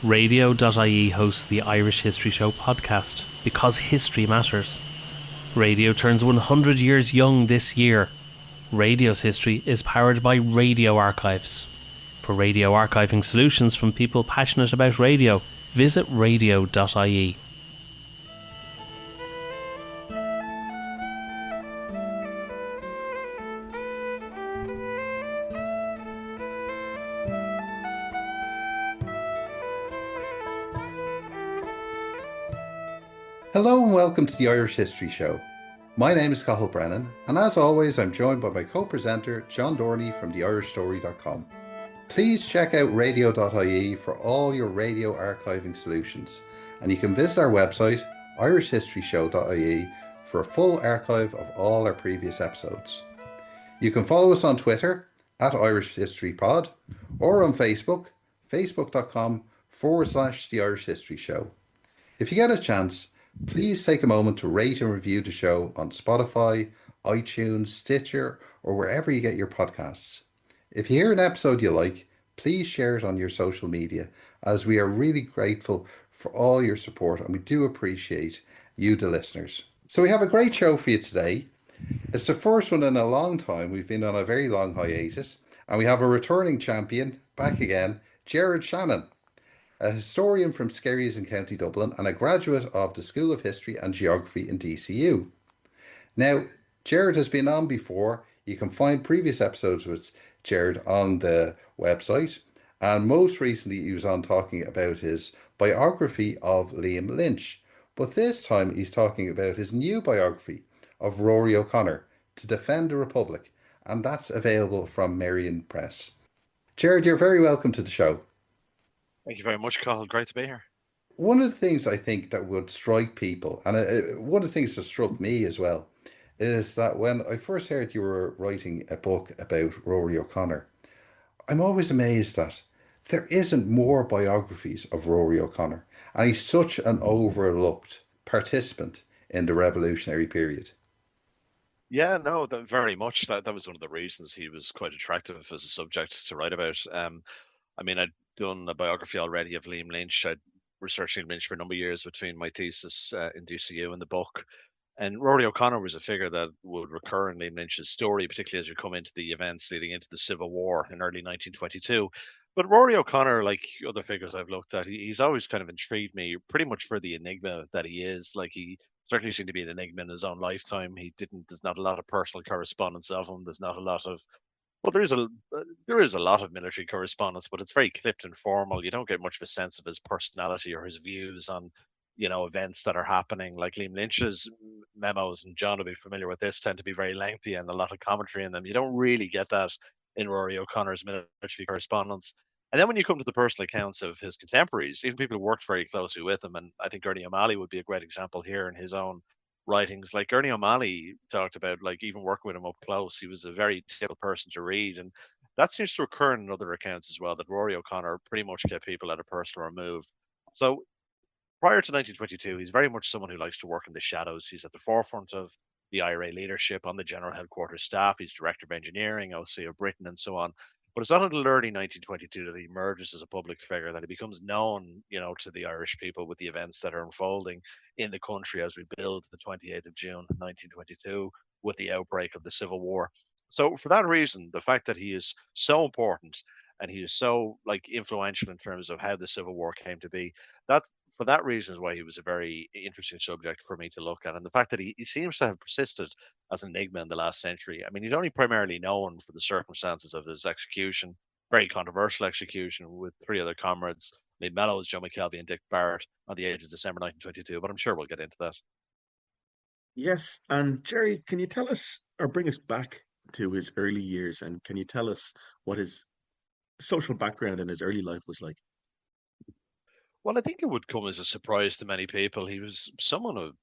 Radio.ie hosts the Irish History Show podcast because history matters. Radio turns 100 years young this year. Radio's history is powered by Radio Archives. For radio archiving solutions from people passionate about radio, visit radio.ie. Hello and welcome to the Irish History Show. My name is Cathal Brennan, and as always I'm joined by my co-presenter John Dorney from theirishstory.com. Please check out radio.ie for all your radio archiving solutions, and you can visit our website irishhistoryshow.ie for a full archive of all our previous episodes. You can follow us on Twitter at Irish History Pod or on Facebook, facebook.com/The Irish History Show. If you get a chance, please take a moment to rate and review the show on Spotify, iTunes, Stitcher, or wherever you get your podcasts. If you hear an episode you like, please share it on your social media, as we are really grateful for all your support and we do appreciate you, the listeners. So we have a great show for you today. It's the first one in a long time. We've been on a very long hiatus, and we have a returning champion back again, Gerard Shannon, a historian from Skerries in County Dublin and a graduate of the School of History and Geography in DCU. Now, Gerard has been on before. You can find previous episodes with Gerard on the website, and most recently he was on talking about his biography of Liam Lynch, but this time he's talking about his new biography of Rory O'Connor, To Defend the Republic, and that's available from Merrion Press. Gerard, you're very welcome to the show. Thank you very much, Cathal. Great to be here. One of the things I think that would strike people, and one of the things that struck me as well, is that when I first heard you were writing a book about Rory O'Connor, I'm always amazed that there isn't more biographies of Rory O'Connor, and he's such an overlooked participant in the revolutionary period. Yeah, no, very much. That was one of the reasons he was quite attractive as a subject to write about. I'd done a biography already of Liam Lynch. I'd researched Liam Lynch for a number of years between my thesis in DCU and the book. And Rory O'Connor was a figure that would recur in Liam Lynch's story, particularly as we come into the events leading into the Civil War in early 1922. But Rory O'Connor, like other figures I've looked at, he's always kind of intrigued me pretty much for the enigma that he is. Like, he certainly seemed to be an enigma in his own lifetime. There's not a lot of personal correspondence of him. There's not a lot of Well, there is a lot of military correspondence, but it's very clipped and formal. You don't get much of a sense of his personality or his views on, events that are happening. Like Liam Lynch's memos, and John will be familiar with this, tend to be very lengthy and a lot of commentary in them. You don't really get that in Rory O'Connor's military correspondence. And then when you come to the personal accounts of his contemporaries, even people who worked very closely with him, and I think Ernie O'Malley would be a great example here in his own writings. Like Ernie O'Malley talked about, like, even working with him up close, he was a very difficult person to read, and that seems to occur in other accounts as well, that Rory O'Connor pretty much kept people at a personal remove. So prior to 1922, he's very much someone who likes to work in the shadows. He's at the forefront of the IRA leadership on the general headquarters staff. He's director of engineering, OC of Britain, and so on. But it's not until early 1922 that he emerges as a public figure, that he becomes known, to the Irish people with the events that are unfolding in the country as we build the 28th of June, 1922, with the outbreak of the Civil War. So for that reason, the fact that he is so important and he is so influential in terms of how the Civil War came to be, that for that reason is why he was a very interesting subject for me to look at. And the fact that he seems to have persisted as an enigma in the last century. I mean, he's only primarily known for the circumstances of his execution, very controversial execution with three other comrades, Liam Mellows, Joe McKelvey, and Dick Barrett, on the 8th of December 1922. But I'm sure we'll get into that. Yes, and Jerry, can you tell us or bring us back to his early years, and can you tell us what his social background and his early life was like? Well, I think it would come as a surprise to many people. He was someone of,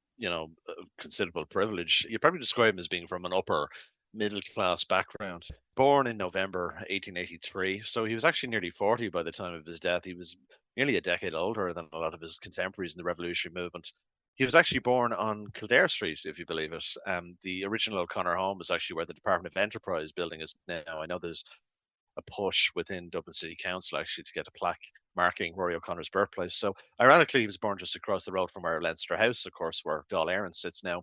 considerable privilege. You'd probably describe him as being from an upper middle class background. Born in November 1883, so he was actually nearly 40 by the time of his death. He was nearly a decade older than a lot of his contemporaries in the revolutionary movement. He was actually born on Kildare Street, if you believe it. The original O'Connor home is actually where the Department of Enterprise building is now. I know there's a push within Dublin City Council actually to get a plaque marking Rory O'Connor's birthplace. So ironically, he was born just across the road from our Leinster House, of course, where Dáil Éireann sits now.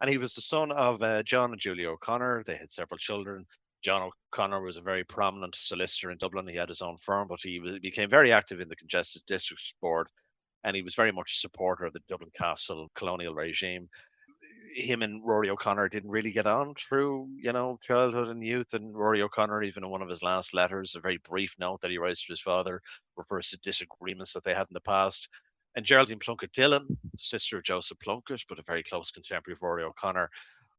And he was the son of John and Julia O'Connor. They had several children. John O'Connor was a very prominent solicitor in Dublin. He had his own firm, but he became very active in the Congested Districts Board, and he was very much a supporter of the Dublin Castle colonial regime. Him and Rory O'Connor didn't really get on through, childhood and youth. And Rory O'Connor, even in one of his last letters, a very brief note that he writes to his father, refers to disagreements that they had in the past. And Geraldine Plunkett Dillon, sister of Joseph Plunkett, but a very close contemporary of Rory O'Connor,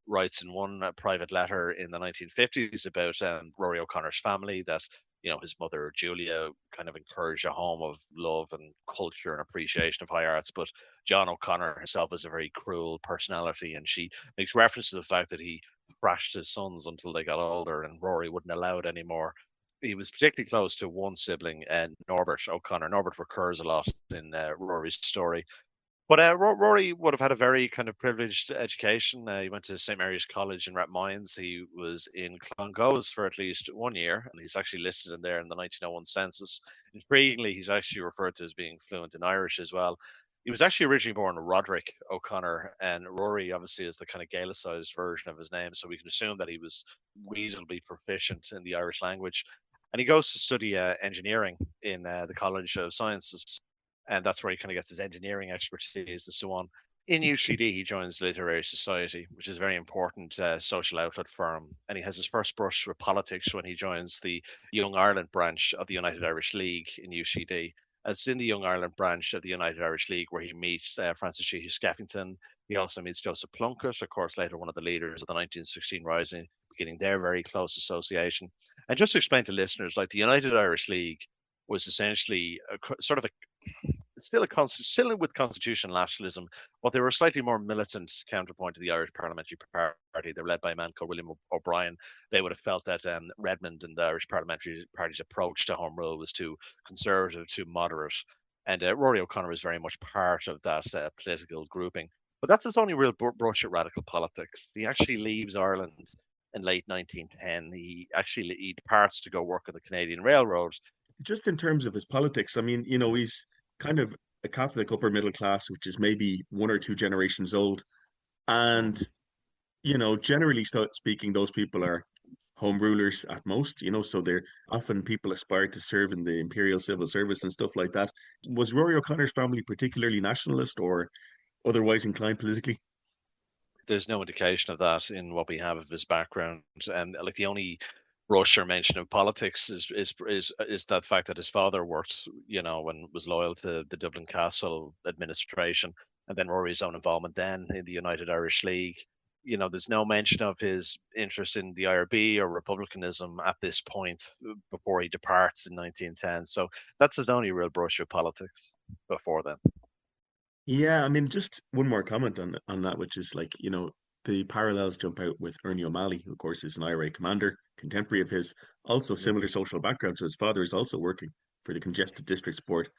writes in one private letter in the 1950s about Rory O'Connor's family that his mother Julia kind of encouraged a home of love and culture and appreciation of high arts, but John O'Connor herself is a very cruel personality, and she makes reference to the fact that he thrashed his sons until they got older, and Rory wouldn't allow it anymore. He was particularly close to one sibling, Norbert O'Connor. Norbert recurs a lot in Rory's story. But Rory would have had a very kind of privileged education. He went to St. Mary's College in Rathmines. He was in Clongowes for at least 1 year, and he's actually listed in there in the 1901 census. Intriguingly, he's actually referred to as being fluent in Irish as well. He was actually originally born Roderick O'Connor, and Rory obviously is the kind of Gaelicized version of his name, so we can assume that he was reasonably proficient in the Irish language. And he goes to study engineering in the College of Sciences, and that's where he kind of gets his engineering expertise and so on. In UCD, he joins the Literary Society, which is a very important social outlet firm, and he has his first brush with politics when he joins the Young Ireland branch of the United Irish League in UCD. It's in the Young Ireland branch of the United Irish League where he meets Francis Sheehy Skeffington. He also meets Joseph Plunkett, of course, later one of the leaders of the 1916 Rising, beginning their very close association. And just to explain to listeners, like the United Irish League was essentially still with constitutional nationalism, but they were a slightly more militant counterpoint to the Irish Parliamentary Party. They're led by a man called William O'Brien. They would have felt that Redmond and the Irish Parliamentary Party's approach to Home Rule was too conservative, too moderate. And Rory O'Connor was very much part of that political grouping. But that's his only real brush at radical politics. He actually leaves Ireland in late 1910. He departs to go work on the Canadian Railroad. Just in terms of his politics, I mean, he's kind of a Catholic upper middle class, which is maybe 1 or 2 generations old. And, generally speaking, those people are home rulers at most, so they're often people aspire to serve in the Imperial Civil Service and stuff like that. Was Rory O'Connor's family particularly nationalist or otherwise inclined politically? There's no indication of that in what we have of his background. And like the only brush or mention of politics is that fact that his father worked, and was loyal to the Dublin Castle administration, and then Rory's own involvement then in the United Irish League. There's no mention of his interest in the IRB or republicanism at this point before he departs in 1910. So that's his only real brush with politics before then. Yeah, I mean, just one more comment on that, which is like, the parallels jump out with Ernie O'Malley, who of course is an IRA commander, contemporary of his, also similar social background. So his father is also working for the Congested Districts Board.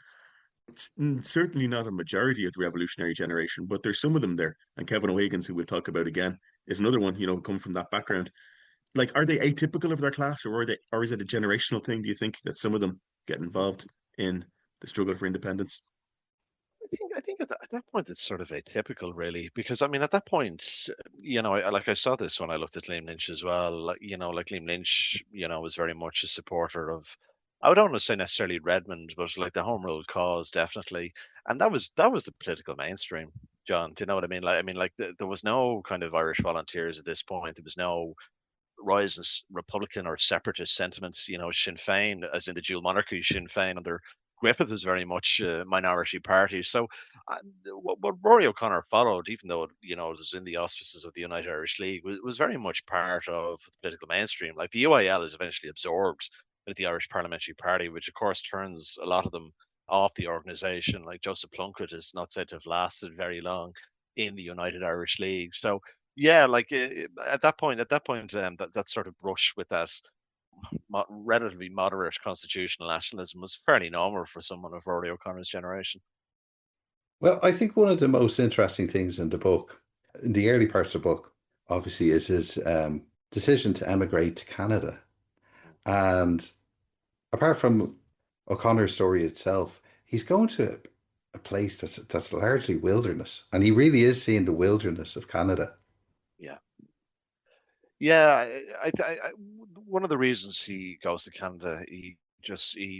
It's certainly not a majority of the revolutionary generation, but there's some of them there. And Kevin O'Higgins, who we'll talk about again, is another one, come from that background. Like, are they atypical of their class, or is it a generational thing? Do you think that some of them get involved in the struggle for independence? I think at that point it's sort of atypical, really, because I mean at that point, I saw this when I looked at Liam Lynch as well. Like Liam Lynch, was very much a supporter of, I don't want to say necessarily Redmond, but like the Home Rule cause, definitely, and that was the political mainstream. John, do you know what I mean? There was no kind of Irish volunteers at this point. There was no rise in Republican or separatist sentiments. Sinn Féin, as in the dual monarchy, Sinn Féin under Griffith was very much a minority party. So what Rory O'Connor followed, even though it was in the auspices of the United Irish League, was very much part of the political mainstream. Like the UIL is eventually absorbed by the Irish Parliamentary Party, which of course turns a lot of them off the organisation. Like Joseph Plunkett is not said to have lasted very long in the United Irish League. So yeah, like at that point, that sort of brush with that relatively moderate constitutional nationalism was fairly normal for someone of Rory O'Connor's generation. Well, I think one of the most interesting things in the book, in the early parts of the book, obviously, is his decision to emigrate to Canada. And apart from O'Connor's story itself, he's going to a place that's largely wilderness, and he really is seeing the wilderness of Canada. Yeah. Yeah, one of the reasons he goes to Canada, he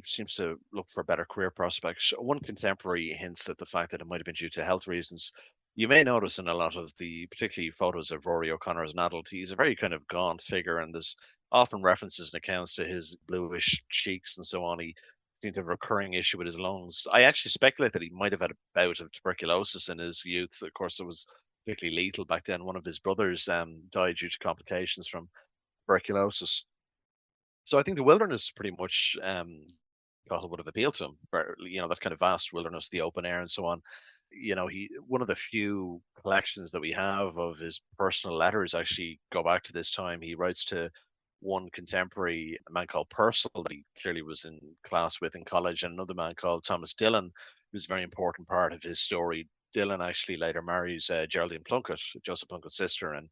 seems to look for better career prospects. One contemporary hints at the fact that it might have been due to health reasons. You may notice in a lot of the, particularly photos of Rory O'Connor as an adult, he's a very kind of gaunt figure, and there's often references and accounts to his bluish cheeks and so on. He seemed to have a recurring issue with his lungs. I actually speculate that he might have had a bout of tuberculosis in his youth. Of course, it was particularly lethal back then. One of his brothers died due to complications from tuberculosis. So I think the wilderness pretty much would have appealed to him. That kind of vast wilderness, the open air, and so on. He one of the few collections that we have of his personal letters actually go back to this time. He writes to one contemporary, a man called Purcell, that he clearly was in class with in college, and another man called Thomas Dillon, who's a very important part of his story. Dillon actually later marries Geraldine Plunkett, Joseph Plunkett's sister, and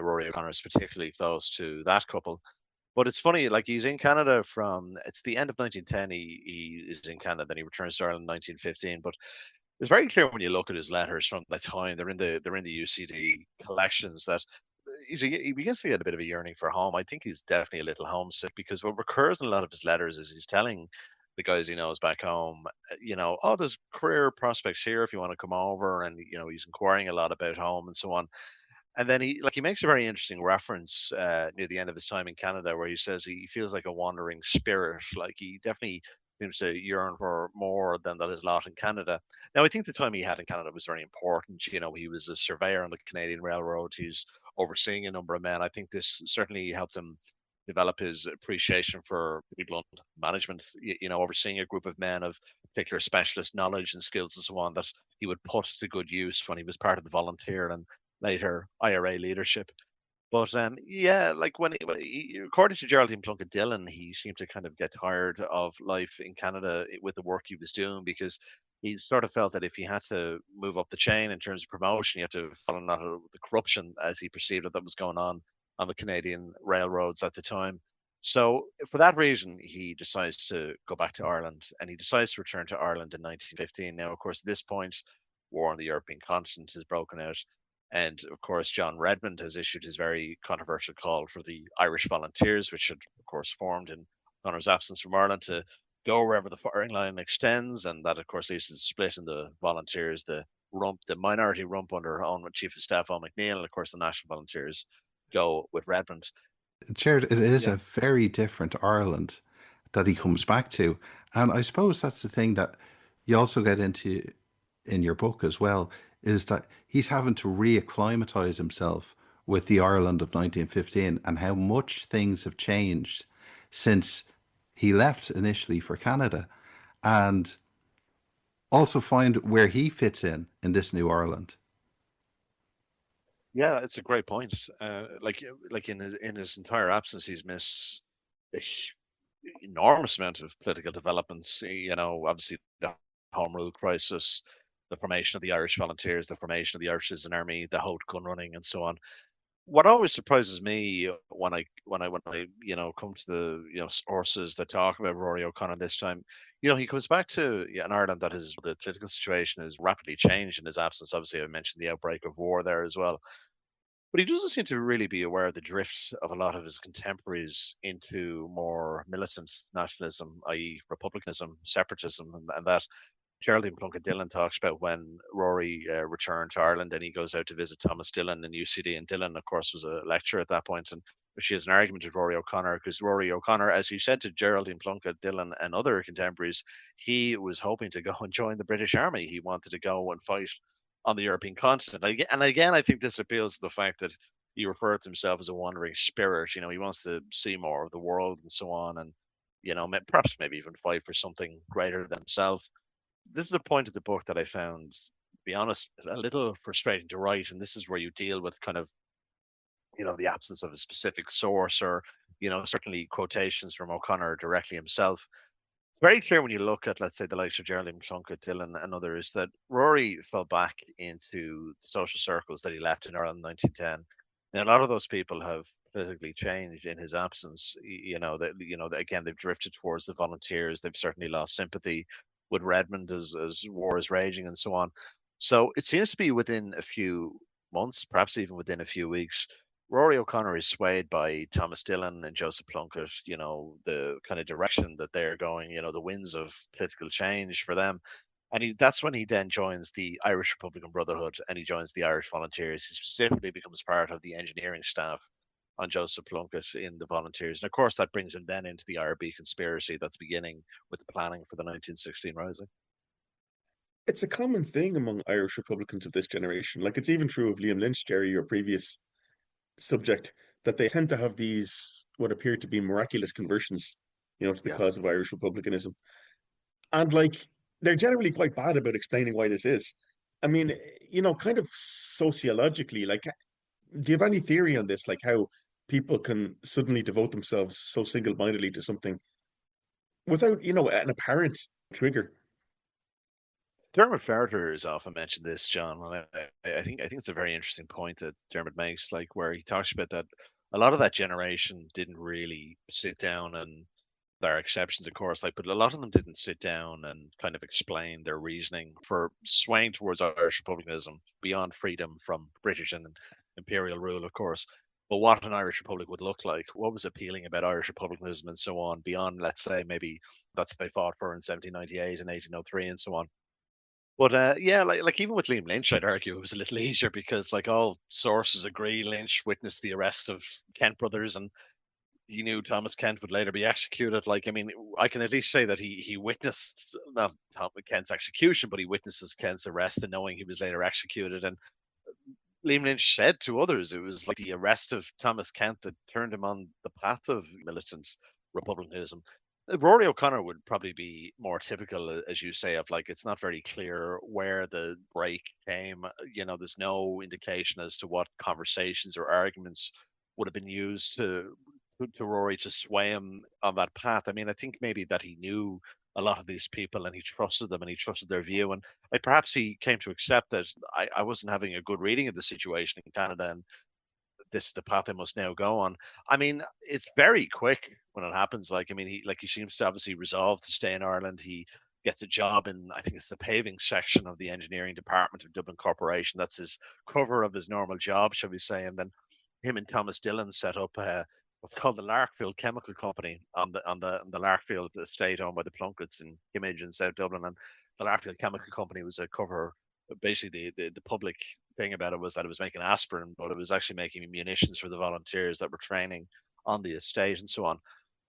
Rory O'Connor is particularly close to that couple. But it's funny, like he's in Canada it's the end of 1910. He is in Canada, then he returns to Ireland in 1915. But it's very clear when you look at his letters from that time. They're in the UCD collections that he begins to get a bit of a yearning for home. I think he's definitely a little homesick, because what recurs in a lot of his letters is he's telling the guys he knows back home, oh, there's career prospects here if you want to come over, and he's inquiring a lot about home and so on. And then he makes a very interesting reference near the end of his time in Canada, where he says he feels like a wandering spirit. Like he definitely seems to yearn for more than that his lot in Canada. Now, I think the time he had in Canada was very important. He was a surveyor on the Canadian Railroad. He's overseeing a number of men. I think this certainly helped him develop his appreciation for people on management, overseeing a group of men of particular specialist knowledge and skills and so on that he would put to good use when he was part of the volunteer and later IRA leadership. But yeah, like according to Geraldine Plunkett Dillon, he seemed to kind of get tired of life in Canada with the work he was doing, because he sort of felt that if he had to move up the chain in terms of promotion, he had to follow a lot of the corruption, as he perceived it, that was going on the Canadian railroads at the time. So for that reason, he decides to go back to Ireland, and he decides to return to Ireland in 1915. Now, of course, at this point, war on the European continent has broken out. And of course, John Redmond has issued his very controversial call for the Irish Volunteers, which had, of course, formed in O'Connor's absence from Ireland, to go wherever the firing line extends. And that, of course, leads to the split in the Volunteers, the minority rump under own Chief of Staff Owen McNeill, and of course, the National Volunteers go with Redmond. Jared, it is Yeah. a very different Ireland that he comes back to. And I suppose that's the thing that you also get into in your book as well, is that he's having to reacclimatize himself with the Ireland of 1915, and how much things have changed since he left initially for Canada, and also find where he fits in this new Ireland. Yeah, it's a great point. Like in his entire absence, he's missed a enormous amount of political developments. Obviously the Home Rule crisis, the formation of the Irish Volunteers, the formation of the Irish Citizen Army, the Haute gun running, and so on. What always surprises me when I come to the sources that talk about Rory O'Connor this time, he comes back to an Ireland that is, the political situation has rapidly changed in his absence. Obviously, I mentioned the outbreak of war there as well. But he doesn't seem to really be aware of the drift of a lot of his contemporaries into more militant nationalism, i.e., republicanism, separatism, and that Geraldine Plunkett Dillon talks about when Rory returned to Ireland, and he goes out to visit Thomas Dillon in UCD. And Dillon, of course, was a lecturer at that point, and she has an argument with Rory O'Connor, because Rory O'Connor, as he said to Geraldine Plunkett Dillon and other contemporaries, he was hoping to go and join the British Army. He wanted to go and fight on the European continent. And again, I think this appeals to the fact that he referred to himself as a wandering spirit. He wants to see more of the world and so on, and perhaps maybe even fight for something greater than himself. This is a point of the book that I found, to be honest, a little frustrating to write. And this is where you deal with kind of, the absence of a specific source, or, certainly quotations from O'Connor directly himself. It's very clear when you look at, let's say, the likes of Geraldine Plunkett Dillon and others, that Rory fell back into the social circles that he left in Ireland in 1910. And a lot of those people have politically changed in his absence. Again, they've drifted towards the Volunteers. They've certainly lost sympathy with Redmond as war is raging and so on. So it seems to be within a few months, perhaps even within a few weeks, Rory O'Connor is swayed by Thomas Dillon and Joseph Plunkett, the kind of direction that they're going, the winds of political change for them. And that's when he then joins the Irish Republican Brotherhood and he joins the Irish Volunteers. He specifically becomes part of the engineering staff on Joseph Plunkett in the Volunteers. And of course, that brings him then into the IRB conspiracy that's beginning with the planning for the 1916 Rising. It's a common thing among Irish Republicans of this generation. Like, it's even true of Liam Lynch, Jerry, your previous subject, that they tend to have these what appear to be miraculous conversions, to the cause of Irish republicanism. And like, they're generally quite bad about explaining why this is. I mean, kind of sociologically, like, do you have any theory on this? Like, how people can suddenly devote themselves so single-mindedly to something without, an apparent trigger? Dermot Ferreter has often mentioned this, John, and I think it's a very interesting point that Dermot makes, like where he talks about that a lot of that generation didn't really sit down, and there are exceptions, of course, but a lot of them didn't sit down and kind of explain their reasoning for swaying towards Irish republicanism beyond freedom from British and imperial rule, of course. But what an Irish republic would look like, what was appealing about Irish republicanism and so on, beyond, let's say, maybe that's what they fought for in 1798 and 1803 and so on. But yeah, like even with Liam Lynch, I'd argue it was a little easier because like all sources agree Lynch witnessed the arrest of Kent brothers, and he knew Thomas Kent would later be executed. Like, I mean, I can at least say that he witnessed not Kent's execution, but he witnesses Kent's arrest and knowing he was later executed. And Liam Lynch said to others it was like the arrest of Thomas Kent that turned him on the path of militant republicanism. Rory O'Connor would probably be more typical, as you say, of like it's not very clear where the break came. There's no indication as to what conversations or arguments would have been used to Rory to sway him on that path. I mean, I think maybe that he knew a lot of these people and he trusted them and he trusted their view. And like perhaps he came to accept that I wasn't having a good reading of the situation in Canada and this is the path I must now go on. I mean, it's very quick when it happens. Like, I mean, he seems to obviously resolve to stay in Ireland. He gets a job in, I think it's the paving section of the engineering department of Dublin Corporation. That's his cover of his normal job, shall we say. And then him and Thomas Dillon set up what's called the Larkfield Chemical Company on the Larkfield estate owned by the Plunketts in Kimmage in South Dublin. And the Larkfield Chemical Company was a cover. Basically, the public thing about it was that it was making aspirin, but it was actually making munitions for the volunteers that were training on the estate and so on.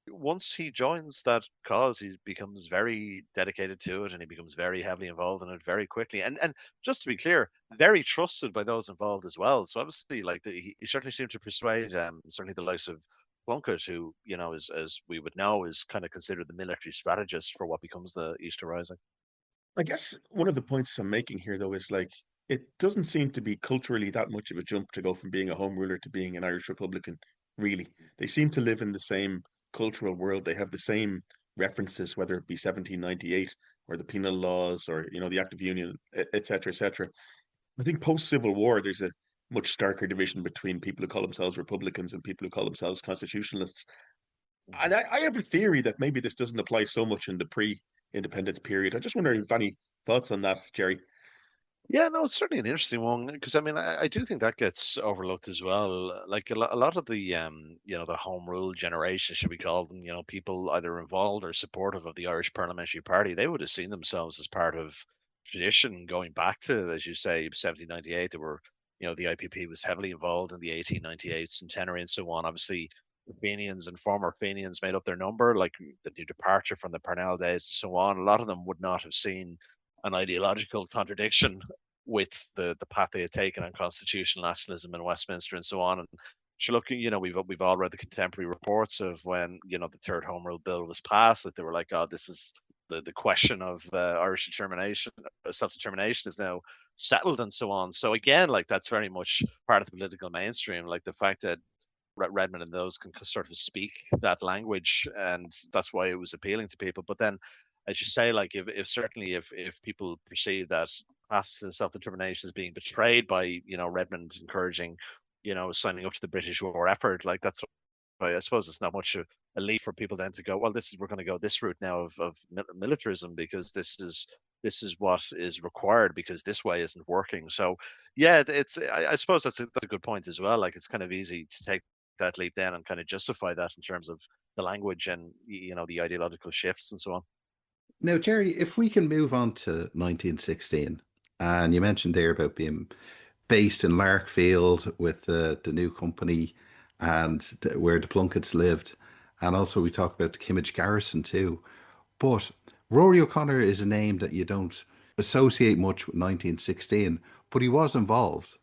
Once he joins that cause, he becomes very dedicated to it and he becomes very heavily involved in it very quickly. And just to be clear, very trusted by those involved as well. So obviously, like he certainly seemed to persuade certainly the likes of Plunkett, who is, as we would know, is kind of considered the military strategist for what becomes the Easter Rising. I guess one of the points I'm making here, though, is like it doesn't seem to be culturally that much of a jump to go from being a home ruler to being an Irish Republican, really. They seem to live in the same cultural world. They have the same references, whether it be 1798 or the penal laws or, the Act of Union, etc., etc. I think post-Civil War, there's a much starker division between people who call themselves Republicans and people who call themselves constitutionalists. And I have a theory that maybe this doesn't apply so much in the pre-independence period. I just wonder if any thoughts on that, Jerry. Yeah, no, it's certainly an interesting one because I mean I do think that gets overlooked as well. Like a lot of the the home rule generation, should we call them, people either involved or supportive of the Irish Parliamentary Party, they would have seen themselves as part of tradition going back to, as you say, 1798. They were, the IPP was heavily involved in the 1898 centenary and so on. Obviously, the Fenians and former Fenians made up their number, like the new departure from the Parnell days and so on. A lot of them would not have seen an ideological contradiction with the path they had taken on constitutional nationalism in Westminster and so on. And sure, look, we've all read the contemporary reports of when the third Home Rule Bill was passed, that they were like, oh, this is the question of Irish determination, self-determination is now settled and so on. So again, like that's very much part of the political mainstream, like the fact that Redmond and those can sort of speak that language, and that's why it was appealing to people. But then, as you say, like if certainly if people perceive that past self-determination is being betrayed by Redmond encouraging signing up to the British war effort, like that's I suppose it's not much a leap for people then to go, well, we're going to go this route now of militarism, because this is what is required, because this way isn't working. So yeah, I suppose that's a good point as well. Like, it's kind of easy to take that leap then and kind of justify that in terms of the language and the ideological shifts and so on. Now, Jerry, if we can move on to 1916, and you mentioned there about being based in Larkfield with the new company and where the Plunketts lived. And also we talk about the Kimmage Garrison too. But Rory O'Connor is a name that you don't associate much with 1916, but he was involved.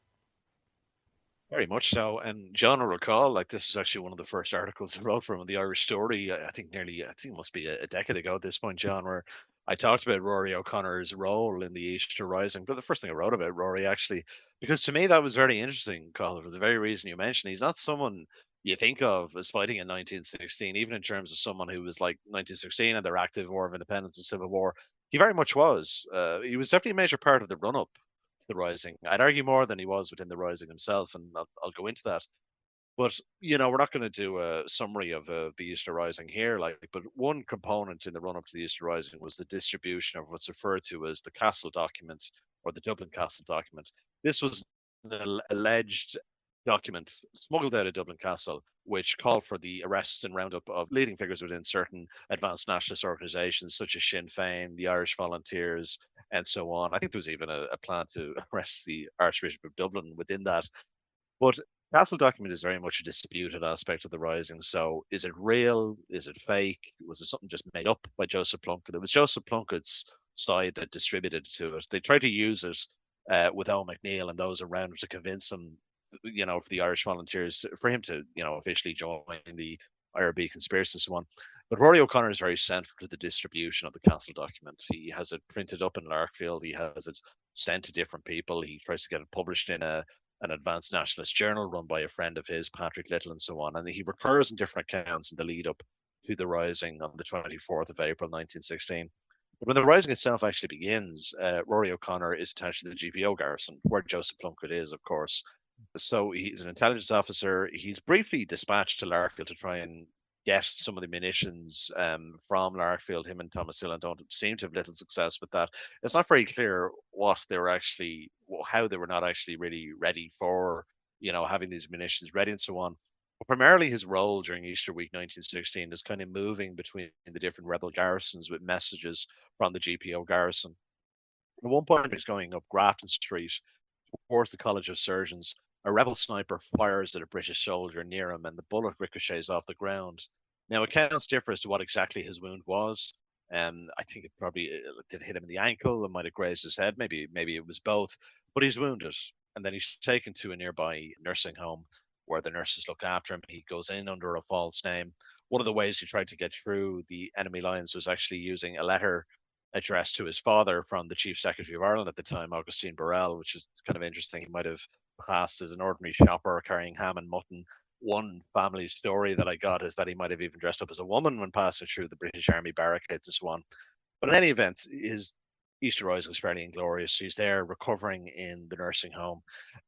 Very much so. And John will recall, like, this is actually one of the first articles I wrote from in the Irish Story. I think it must be a decade ago at this point, John, where I talked about Rory O'Connor's role in the Easter Rising. But the first thing I wrote about Rory, actually, because to me that was very interesting, Colin, for the very reason you mentioned. He's not someone you think of as fighting in 1916, even in terms of someone who was like 1916 and their active War of Independence and Civil War. He very much was. He was definitely a major part of the run up the Rising. I'd argue more than he was within the Rising himself, and I'll go into that. But we're not going to do a summary of the Easter Rising here. But one component in the run up to the Easter Rising was the distribution of what's referred to as the Castle document, or the Dublin Castle document. This was an alleged document smuggled out of Dublin Castle, which called for the arrest and roundup of leading figures within certain advanced nationalist organisations, such as Sinn Féin, the Irish Volunteers, and so on. I think there was even a plan to arrest the Archbishop of Dublin within that. But Castle document is very much a disputed aspect of the Rising. So is it real? Is it fake? Was it something just made up by Joseph Plunkett? It was Joseph Plunkett's side that distributed to it. They tried to use it with Owen McNeill and those around him to convince him, for the Irish Volunteers, for him to, officially join the IRB conspiracy and so on. But Rory O'Connor is very central to the distribution of the Castle document. He has it printed up in Larkfield. He has it sent to different people. He tries to get it published in an advanced nationalist journal run by a friend of his, Patrick Little, and so on. And he recurs in different accounts in the lead up to the Rising on the 24th of April 1916. But when the Rising itself actually begins, Rory O'Connor is attached to the GPO garrison, where Joseph Plunkett is, of course. So he's an intelligence officer. He's briefly dispatched to Larkfield to try and get some of the munitions from Larkfield. Him and Thomas Dillon don't seem to have little success with that. It's not very clear how they were not actually really ready for, having these munitions ready and so on. But primarily his role during Easter week 1916 is kind of moving between the different rebel garrisons with messages from the GPO garrison. At one point, he's going up Grafton Street towards the College of Surgeons. A rebel sniper fires at a British soldier near him, and the bullet ricochets off the ground. Now, accounts differ as to what exactly his wound was. I think it probably did hit him in the ankle. It might have grazed his head. Maybe it was both. But he's wounded, and then he's taken to a nearby nursing home where the nurses look after him. He goes in under a false name. One of the ways he tried to get through the enemy lines was actually using a letter addressed to his father from the Chief Secretary of Ireland at the time, Augustine Burrell, which is kind of interesting. He might have passed as an ordinary shopper carrying ham and mutton. One family story that I got is that he might have even dressed up as a woman when passing through the British Army barricades and so on. But in any event, his Easter Rising was fairly inglorious. He's there recovering in the nursing home.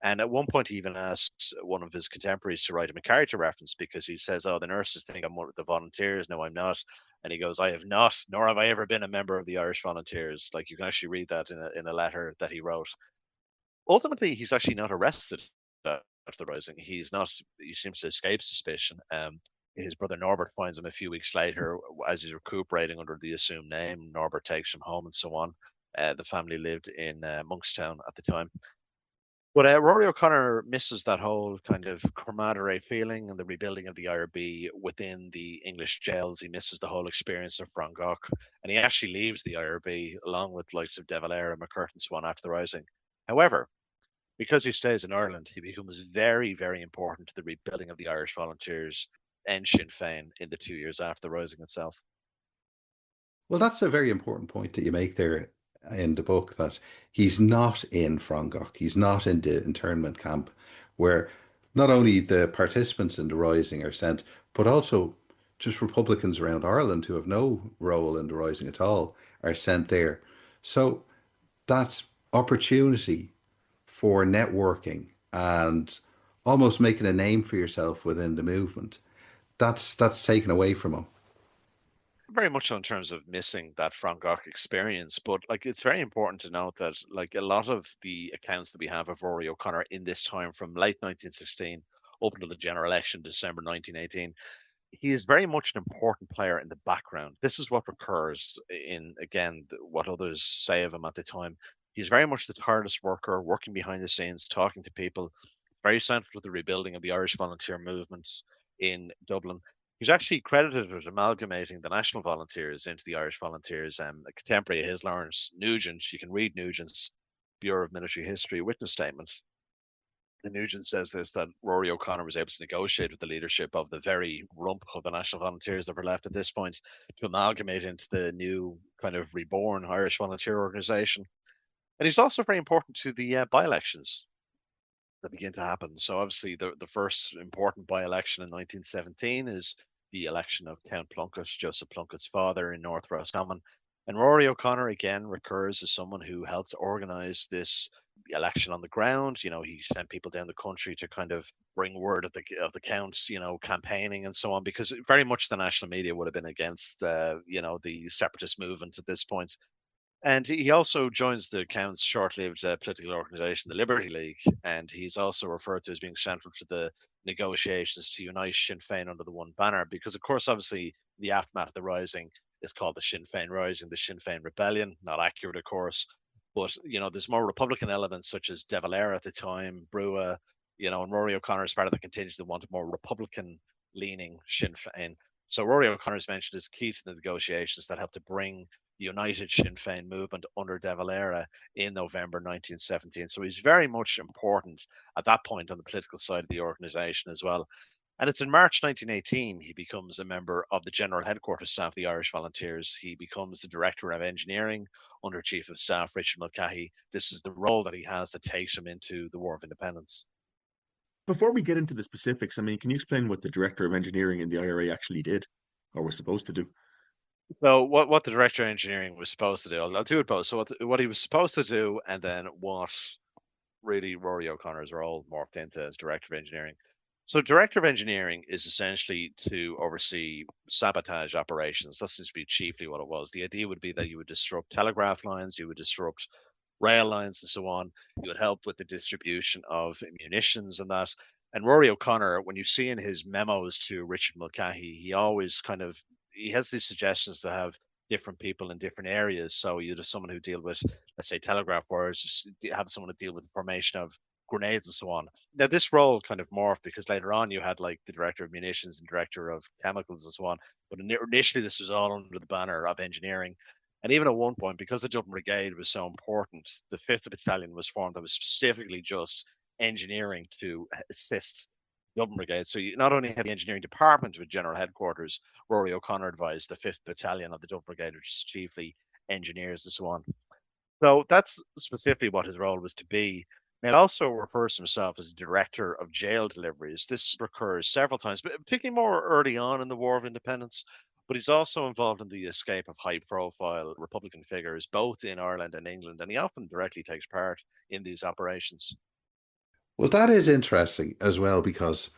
And at one point, he even asks one of his contemporaries to write him a character reference, because he says, oh, the nurses think I'm one of the volunteers. No, I'm not. And he goes, I have not, nor have I ever been a member of the Irish Volunteers. Like, you can actually read that in a letter that he wrote. Ultimately, he's actually not arrested after the Rising. He seems to escape suspicion. His brother Norbert finds him a few weeks later as he's recuperating under the assumed name. Norbert takes him home and so on. The family lived in Monkstown at the time. But Rory O'Connor misses that whole kind of camaraderie feeling and the rebuilding of the IRB within the English jails. He misses the whole experience of Frangach, and he actually leaves the IRB along with likes of De Valera and McCurtain and so on after the Rising. However, because he stays in Ireland, he becomes very, very important to the rebuilding of the Irish Volunteers and Sinn Féin in the 2 years after the Rising itself. Well, that's a very important point that you make there in the book, that he's not in Frangach, he's not in the internment camp, where not only the participants in the Rising are sent, but also just Republicans around Ireland who have no role in the Rising at all are sent there. So that opportunity for networking and almost making a name for yourself within the movement, that's taken away from him. Very much so in terms of missing that Frank Gogh experience. But like it's very important to note that like a lot of the accounts that we have of Rory O'Connor in this time from late 1916 up until the general election, December 1918, he is very much an important player in the background. This is what recurs in, again, what others say of him at the time. He's very much the tireless worker, working behind the scenes, talking to people, very central to the rebuilding of the Irish volunteer movement in Dublin. He's actually credited with amalgamating the National Volunteers into the Irish Volunteers. A contemporary of his, Lawrence Nugent, you can read Nugent's Bureau of Military History witness statement. And Nugent says this, that Rory O'Connor was able to negotiate with the leadership of the very rump of the National Volunteers that were left at this point to amalgamate into the new kind of reborn Irish Volunteer organisation. And he's also very important to the by-elections that begin to happen. So obviously the first important by-election in 1917 is the election of Count Plunkett, Joseph Plunkett's father, in North Roscommon. And Rory O'Connor again recurs as someone who helped organise this election on the ground. You know, he sent people down the country to kind of bring word of the counts, you know, campaigning and so on, because very much the national media would have been against, you know, the separatist movement at this point. And he also joins the Count's short-lived political organisation, the Liberty League, and he's also referred to as being central to the negotiations to unite Sinn Féin under the one banner, because, of course, obviously, the aftermath of the Rising is called the Sinn Féin Rising, the Sinn Féin Rebellion. Not accurate, of course, but, you know, there's more Republican elements such as De Valera at the time, Brua, you know, and Rory O'Connor is part of the contingent that wanted more Republican-leaning Sinn Féin. So Rory O'Connor is mentioned as key to the negotiations that helped to bring the United Sinn Féin movement under De Valera in November 1917. So he's very much important at that point on the political side of the organisation as well. And it's in March 1918 he becomes a member of the General Headquarters Staff of the Irish Volunteers. He becomes the Director of Engineering under Chief of Staff Richard Mulcahy. This is the role that he has that takes him into the War of Independence. Before we get into the specifics, I mean, can you explain what the Director of Engineering in the IRA actually did or was supposed to do? So what the Director of Engineering was supposed to do, I'll do it both. So what he was supposed to do, and then what really Rory O'Connor's role morphed into as Director of Engineering. So Director of Engineering is essentially to oversee sabotage operations. That seems to be chiefly what it was. The idea would be that you would disrupt telegraph lines, you would disrupt rail lines and so on. You would help with the distribution of munitions and that. And Rory O'Connor, when you see in his memos to Richard Mulcahy, he always kind of he has these suggestions to have different people in different areas. So you'd have someone who deal with, let's say, telegraph wires, just have someone to deal with the formation of grenades and so on. Now this role kind of morphed because later on you had like the director of munitions and director of chemicals and so on. But initially this was all under the banner of engineering. And even at one point, because the Dublin Brigade was so important, the 5th Battalion was formed that was specifically just engineering to assist Dublin Brigade. So you not only had the engineering department with general headquarters, Rory O'Connor advised the 5th Battalion of the Dublin Brigade, which is chiefly engineers and so on. So that's specifically what his role was to be. And it also refers to himself as director of jail deliveries. This recurs several times, but particularly more early on in the War of Independence. But he's also involved in the escape of high-profile Republican figures, both in Ireland and England, and he often directly takes part in these operations. Well, that is interesting as well, because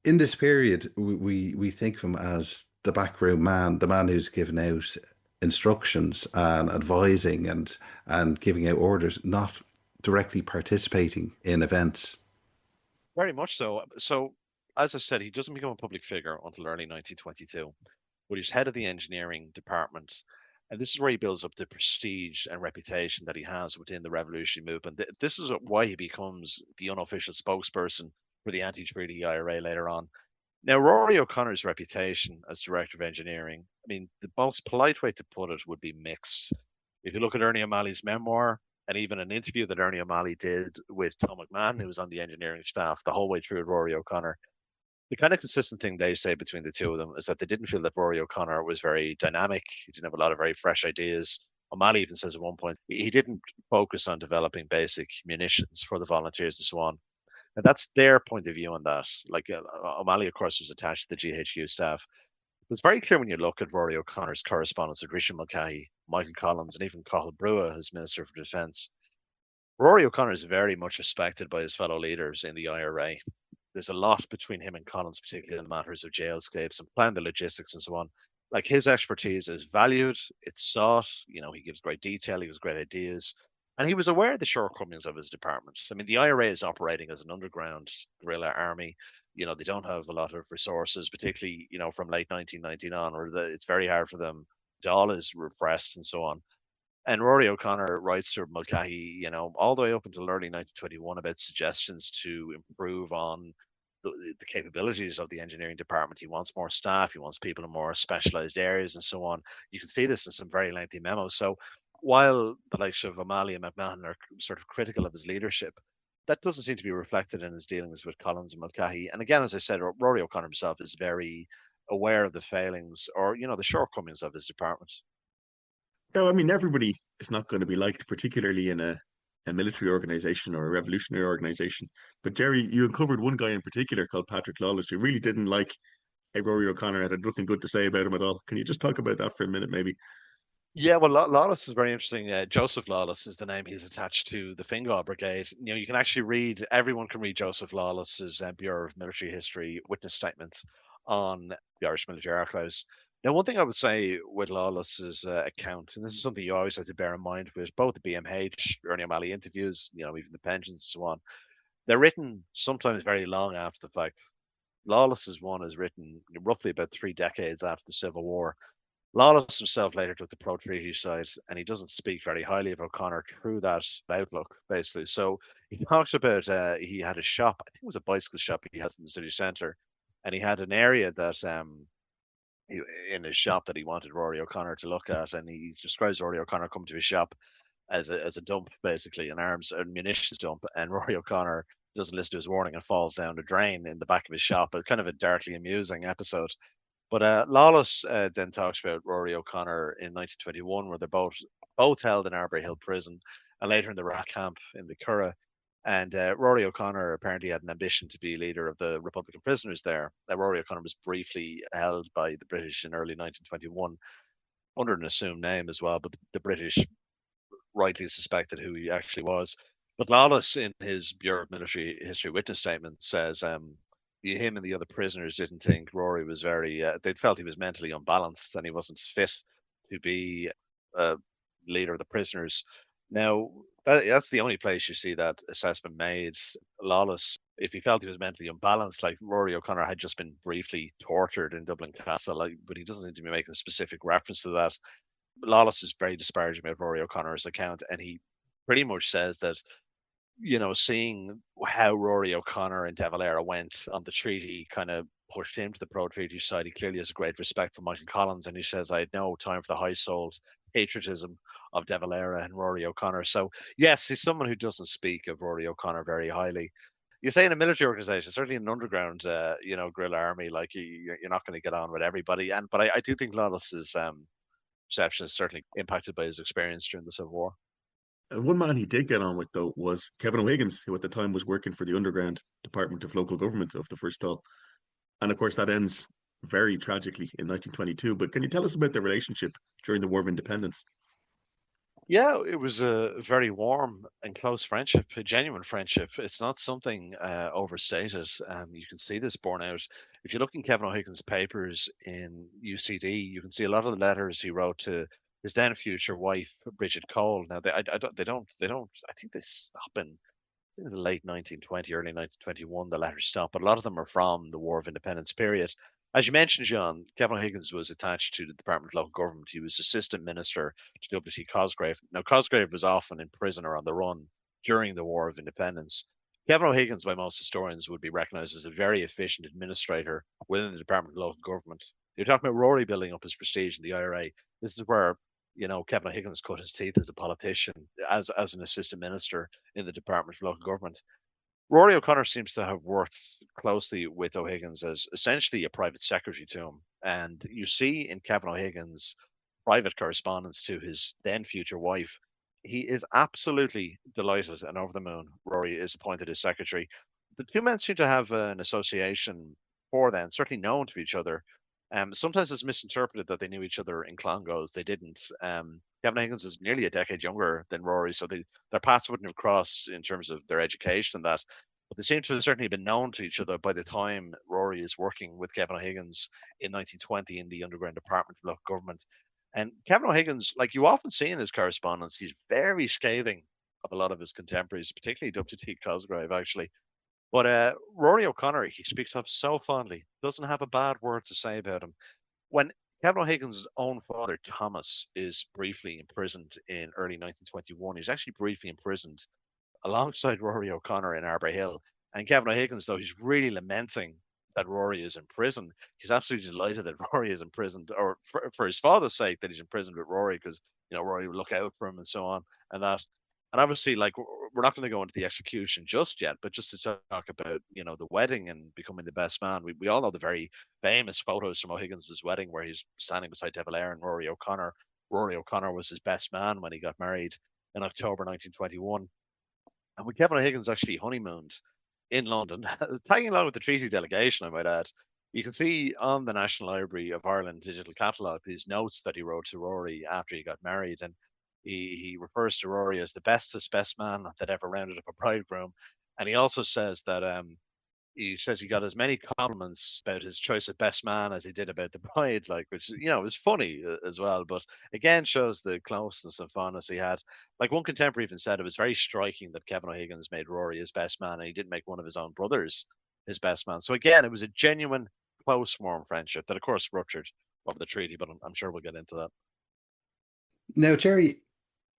in this period, we think of him as the backroom man, the man who's given out instructions and advising and giving out orders, not directly participating in events. Very much so. So, as I said, he doesn't become a public figure until early 1922, but he's head of the engineering department. And this is where he builds up the prestige and reputation that he has within the revolutionary movement. This is why he becomes the unofficial spokesperson for the Anti-Treaty IRA later on. Now, Rory O'Connor's reputation as director of engineering, I mean, the most polite way to put it would be mixed. If you look at Ernie O'Malley's memoir, and even an interview that Ernie O'Malley did with Tom McMahon, who was on the engineering staff the whole way through with Rory O'Connor, the kind of consistent thing they say between the two of them is that they didn't feel that Rory O'Connor was very dynamic. He didn't have a lot of very fresh ideas. O'Malley even says at one point he didn't focus on developing basic munitions for the volunteers and so on. And that's their point of view on that. Like O'Malley, of course, was attached to the GHQ staff. It was very clear when you look at Rory O'Connor's correspondence with Richard Mulcahy, Michael Collins, and even Cathal Brugha, as Minister for Defence. Rory O'Connor is very much respected by his fellow leaders in the IRA. there's a lot between him and Collins, particularly in the matters of jailscapes and plan the logistics and so on. Like his expertise is valued, it's sought. He gives great detail, he gives great ideas, and he was aware of the shortcomings of his department. I mean, the IRA is operating as an underground guerrilla army. They don't have a lot of resources, particularly from late 1919 on, or it's very hard for them. Dáil is repressed and so on. And Rory O'Connor writes to Mulcahy, all the way up until early 1921 about suggestions to improve on the capabilities of the engineering department. He wants more staff, he wants people in more specialized areas and so on. You can see this in some very lengthy memos. So while the likes of O'Malley and McMahon are sort of critical of his leadership, that doesn't seem to be reflected in his dealings with Collins and Mulcahy. And again, as I said, Rory O'Connor himself is very aware of the failings or, the shortcomings of his department. No, I mean, everybody is not going to be liked, particularly in a military organization or a revolutionary organization. But Jerry, you uncovered one guy in particular called Patrick Lawless, who really didn't like Rory O'Connor, had nothing good to say about him at all. Can you just talk about that for a minute, maybe? Yeah, well, Lawless is very interesting. Joseph Lawless is the name he's attached to the Fingal Brigade. You can actually everyone can read Joseph Lawless's Bureau of Military History witness statements on the Irish Military Archives. Now, one thing I would say with Lawless's account, and this is something you always have to bear in mind with both the BMH, Ernie O'Malley interviews, even the pensions and so on, they're written sometimes very long after the fact. Lawless's one is written roughly about 3 decades after the Civil War. Lawless himself later took the pro-treaty side, and he doesn't speak very highly of O'Connor through that outlook, basically. So he talks about he had a shop, I think it was a bicycle shop he has in the city centre, and he had an area that in his shop that he wanted Rory O'Connor to look at, and he describes Rory O'Connor coming to his shop as a dump, basically, an arms and munitions dump, and Rory O'Connor doesn't listen to his warning and falls down the drain in the back of his shop. It's kind of a darkly amusing episode. But Lawless then talks about Rory O'Connor in 1921, where they're both held in Arbury Hill Prison, and later in the Rat Camp in the Curragh. And Rory O'Connor apparently had an ambition to be leader of the Republican prisoners there. Rory O'Connor was briefly held by the British in early 1921 under an assumed name as well, but the British rightly suspected who he actually was. But Lawless, in his Bureau of Military History witness statement, says him and the other prisoners didn't think Rory was they felt he was mentally unbalanced and he wasn't fit to be leader of the prisoners. Now, that's the only place you see that assessment made. Lawless, if he felt he was mentally unbalanced, like Rory O'Connor had just been briefly tortured in Dublin Castle, but he doesn't seem to be making a specific reference to that. Lawless is very disparaging about Rory O'Connor's account, and he pretty much says that, seeing how Rory O'Connor and De Valera went on the treaty kind of pushed him to the pro-treaty side. He clearly has a great respect for Michael Collins, and he says, I had no time for the high-souled patriotism of De Valera and Rory O'Connor. So, yes, he's someone who doesn't speak of Rory O'Connor very highly. You say in a military organization, certainly in an underground, guerrilla army, like you're not going to get on with everybody. But I do think Lawless's perception is certainly impacted by his experience during the Civil War. And one man he did get on with, though, was Kevin O'Higgins, who at the time was working for the Underground Department of Local Government of the First Dáil. And of course, that ends very tragically in 1922. But can you tell us about their relationship during the War of Independence? Yeah, it was a very warm and close friendship, a genuine friendship. It's not something overstated. You can see this borne out. If you look in Kevin O'Higgins' papers in UCD, you can see a lot of the letters he wrote to his then future wife, Bridget Cole. Now, they don't. I think they stop in the late 1920, early 1921. The letters stop, but a lot of them are from the War of Independence period. As you mentioned, John, Kevin O'Higgins was attached to the Department of Local Government. He was Assistant Minister to W.T. Cosgrave. Now, Cosgrave was often in prison or on the run during the War of Independence. Kevin O'Higgins, by most historians, would be recognised as a very efficient administrator within the Department of Local Government. You're talking about Rory building up his prestige in the IRA. This is where Kevin O'Higgins cut his teeth as a politician, as an assistant minister in the Department of Local Government. Rory O'Connor seems to have worked closely with O'Higgins as essentially a private secretary to him. And you see in Kevin O'Higgins' private correspondence to his then future wife, he is absolutely delighted and over the moon. Rory is appointed as secretary. The two men seem to have an association before then, certainly known to each other. Sometimes it's misinterpreted that they knew each other in Clongowes. They didn't. Kevin Higgins is nearly a decade younger than Rory, so their paths wouldn't have crossed in terms of their education and that. But they seem to have certainly been known to each other by the time Rory is working with Kevin O'Higgins in 1920 in the Underground Department of Local Government. And Kevin O'Higgins, like you often see in his correspondence, he's very scathing of a lot of his contemporaries, particularly W.T. Cosgrave, actually. But Rory O'Connor, he speaks of so fondly, doesn't have a bad word to say about him. When Kevin O'Higgins' own father, Thomas, is briefly imprisoned in early 1921, he's actually briefly imprisoned alongside Rory O'Connor in Arbor Hill. And Kevin O'Higgins, though, he's really lamenting that Rory is in prison. He's absolutely delighted that Rory is imprisoned, or for his father's sake, that he's imprisoned with Rory, because Rory would look out for him and so on, and that. And obviously, like, we're not going to go into the execution just yet, but just to talk about the wedding and becoming the best man. We all know the very famous photos from O'Higgins' wedding where he's standing beside De Valera and Rory O'Connor. Rory O'Connor was his best man when he got married in October 1921. And when Kevin O'Higgins actually honeymooned in London, tagging along with the treaty delegation, I might add, you can see on the National Library of Ireland digital catalogue these notes that he wrote to Rory after he got married. And he refers to Rory as the bestest best man that ever rounded up a bridegroom. And he also says that he says he got as many compliments about his choice of best man as he did about the bride, like, which was funny as well, but again shows the closeness and fondness he had. Like, one contemporary even said it was very striking that Kevin O'Higgins made Rory his best man, and he didn't make one of his own brothers his best man. So again, it was a genuine, close, warm friendship that, of course, ruptured over the treaty, but I'm sure we'll get into that. Now, Jerry,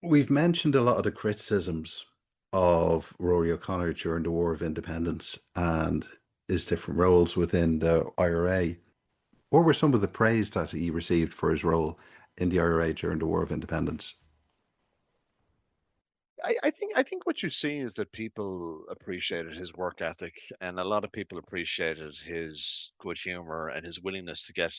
we've mentioned a lot of the criticisms of Rory O'Connor during the War of Independence and his different roles within the IRA. What were some of the praise that he received for his role in the IRA during the War of Independence? I think what you see is that people appreciated his work ethic, and a lot of people appreciated his good humor and his willingness to get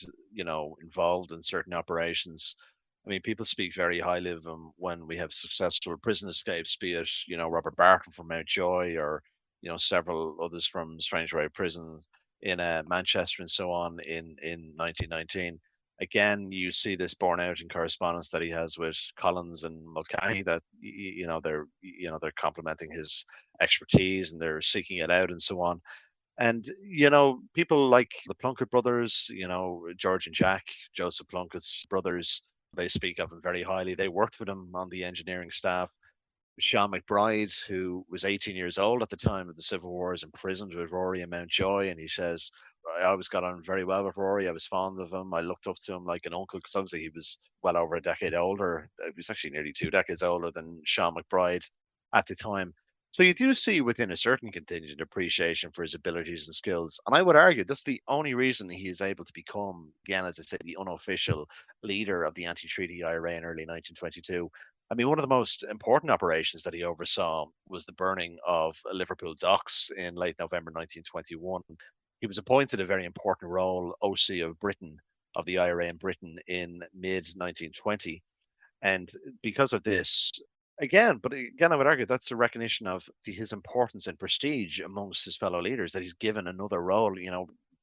involved in certain operations. I mean, people speak very highly of him when we have successful prison escapes, be it Robert Barton from Mountjoy, or several others from Strangeways Prison in Manchester and so on in 1919. Again, you see this borne out in correspondence that he has with Collins and Mulcahy, that they're complimenting his expertise and they're seeking it out and so on. And people like the Plunkett brothers, George and Jack, Joseph Plunkett's brothers, they speak of him very highly. They worked with him on the engineering staff. Sean McBride, who was 18 years old at the time of the Civil War, is imprisoned with Rory in Mountjoy, and he says, I always got on very well with Rory. I was fond of him. I looked up to him like an uncle, because obviously he was well over a decade older. He was actually nearly 2 decades older than Sean McBride at the time. So you do see within a certain contingent appreciation for his abilities and skills. And I would argue that's the only reason he is able to become, again, as I said, the unofficial leader of the Anti-Treaty IRA in early 1922. I mean, one of the most important operations that he oversaw was the burning of Liverpool docks in late November 1921. He was appointed a very important role, OC of Britain, of the IRA in Britain in mid 1920. And because of this, but again, I would argue that's a recognition of his importance and prestige amongst his fellow leaders, that he's given another role,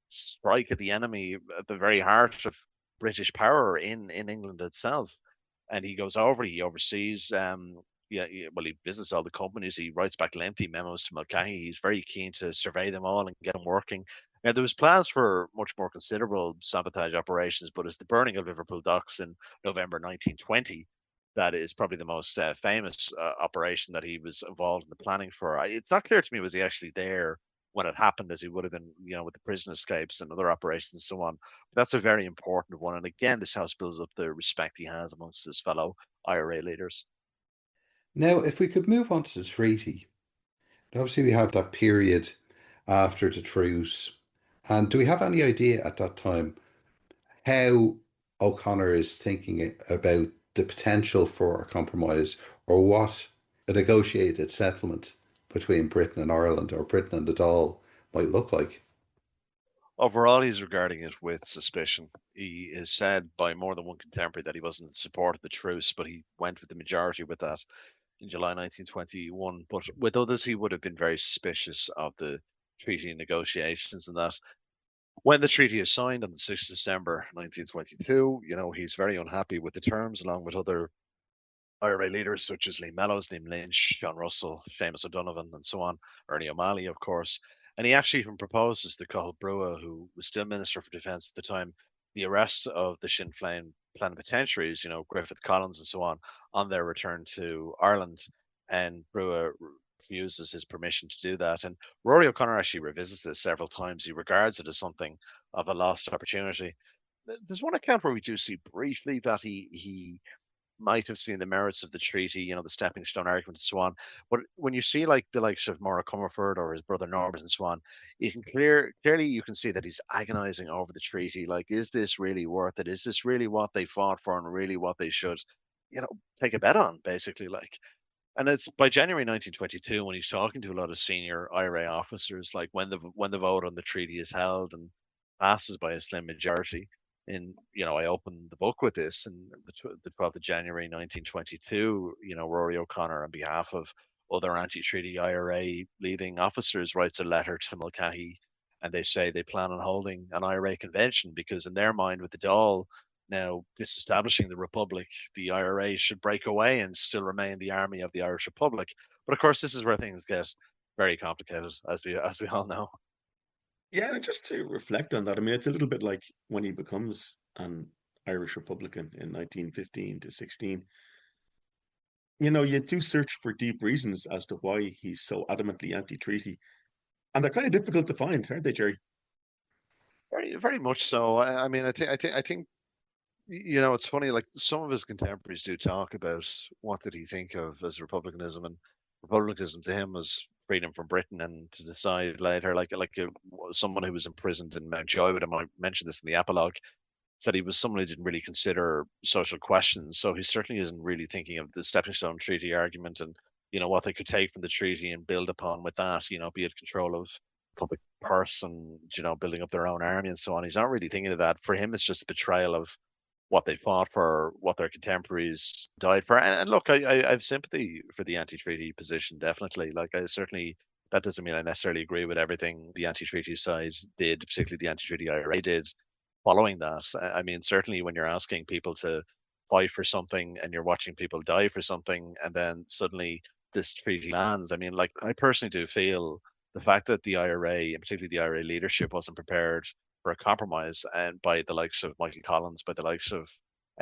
strike at the enemy at the very heart of British power in England itself. And he goes over, he oversees, he visits all the companies, he writes back lengthy memos to Mulcahy. He's very keen to survey them all and get them working. Now, there was plans for much more considerable sabotage operations, but it's the burning of Liverpool docks in November 1920 that is probably the most famous operation that he was involved in the planning for. It's not clear to me, was he actually there when it happened, as he would have been, with the prison escapes and other operations and so on. But that's a very important one. And again, this house builds up the respect he has amongst his fellow IRA leaders. Now, if we could move on to the treaty, obviously we have that period after the truce. And do we have any idea at that time how O'Connor is thinking about the potential for a compromise, or what a negotiated settlement between Britain and Ireland, or Britain and the Dáil, might look like? Overall, he's regarding it with suspicion. He is said by more than one contemporary that he wasn't in support of the truce, but he went with the majority with that in July 1921. But with others, he would have been very suspicious of the treaty negotiations, and that when the treaty is signed on the 6th of December 1922, he's very unhappy with the terms, along with other IRA leaders such as Liam Mellows, Liam Lynch, John Russell, Seamus O'Donovan, and so on, Ernie O'Malley, of course. And he actually even proposes to Cathal Brugha, who was still Minister for Defence at the time, the arrest of the Sinn Féin plenipotentiaries, Griffith Collins and so on their return to Ireland. And Brugha refuses his permission to do that. And Rory O'Connor actually revisits this several times. He regards it as something of a lost opportunity. There's one account where we do see briefly that he might have seen the merits of the treaty, the stepping stone argument and so on. But when you see like the likes of Maura Comerford or his brother Norbert and so on, you can clearly you can see that he's agonizing over the treaty. Like, is this really worth it? Is this really what they fought for and really what they should, take a bet on, basically? Like, and it's by January 1922 when he's talking to a lot of senior IRA officers, like when the vote on the treaty is held and passes by a slim majority. I opened the book with this, and the 12th of January 1922. Rory O'Connor, on behalf of other anti-treaty IRA leading officers, writes a letter to Mulcahy, and they say they plan on holding an IRA convention because, in their mind, with the Dáil now disestablishing the Republic, the IRA should break away and still remain the army of the Irish Republic. But of course, this is where things get very complicated, as we all know. Yeah, and just to reflect on that, I mean, it's a little bit like when he becomes an Irish Republican in 1915 to 16. You do search for deep reasons as to why he's so adamantly anti-treaty, and they're kind of difficult to find, aren't they, Jerry? Very, very much so. I mean, I think it's funny. Like, some of his contemporaries do talk about what did he think of as republicanism, and republicanism to him was freedom from Britain, and to decide later, someone who was imprisoned in Mountjoy, but I mentioned this in the epilogue, said he was someone who didn't really consider social questions. So he certainly isn't really thinking of the stepping stone treaty argument and what they could take from the treaty and build upon with that. Be it control of public purse and building up their own army and so on. He's not really thinking of that. For him, it's just betrayal of what they fought for, what their contemporaries died for. And look, I have sympathy for the anti-treaty position, definitely. Like, I certainly, that doesn't mean I necessarily agree with everything the anti-treaty side did, particularly the anti-treaty IRA did following that. I mean, certainly when you're asking people to fight for something and you're watching people die for something, and then suddenly this treaty lands. I mean, like, I personally do feel the fact that the IRA, and particularly the IRA leadership, wasn't prepared for a compromise, and by the likes of Michael Collins, by the likes of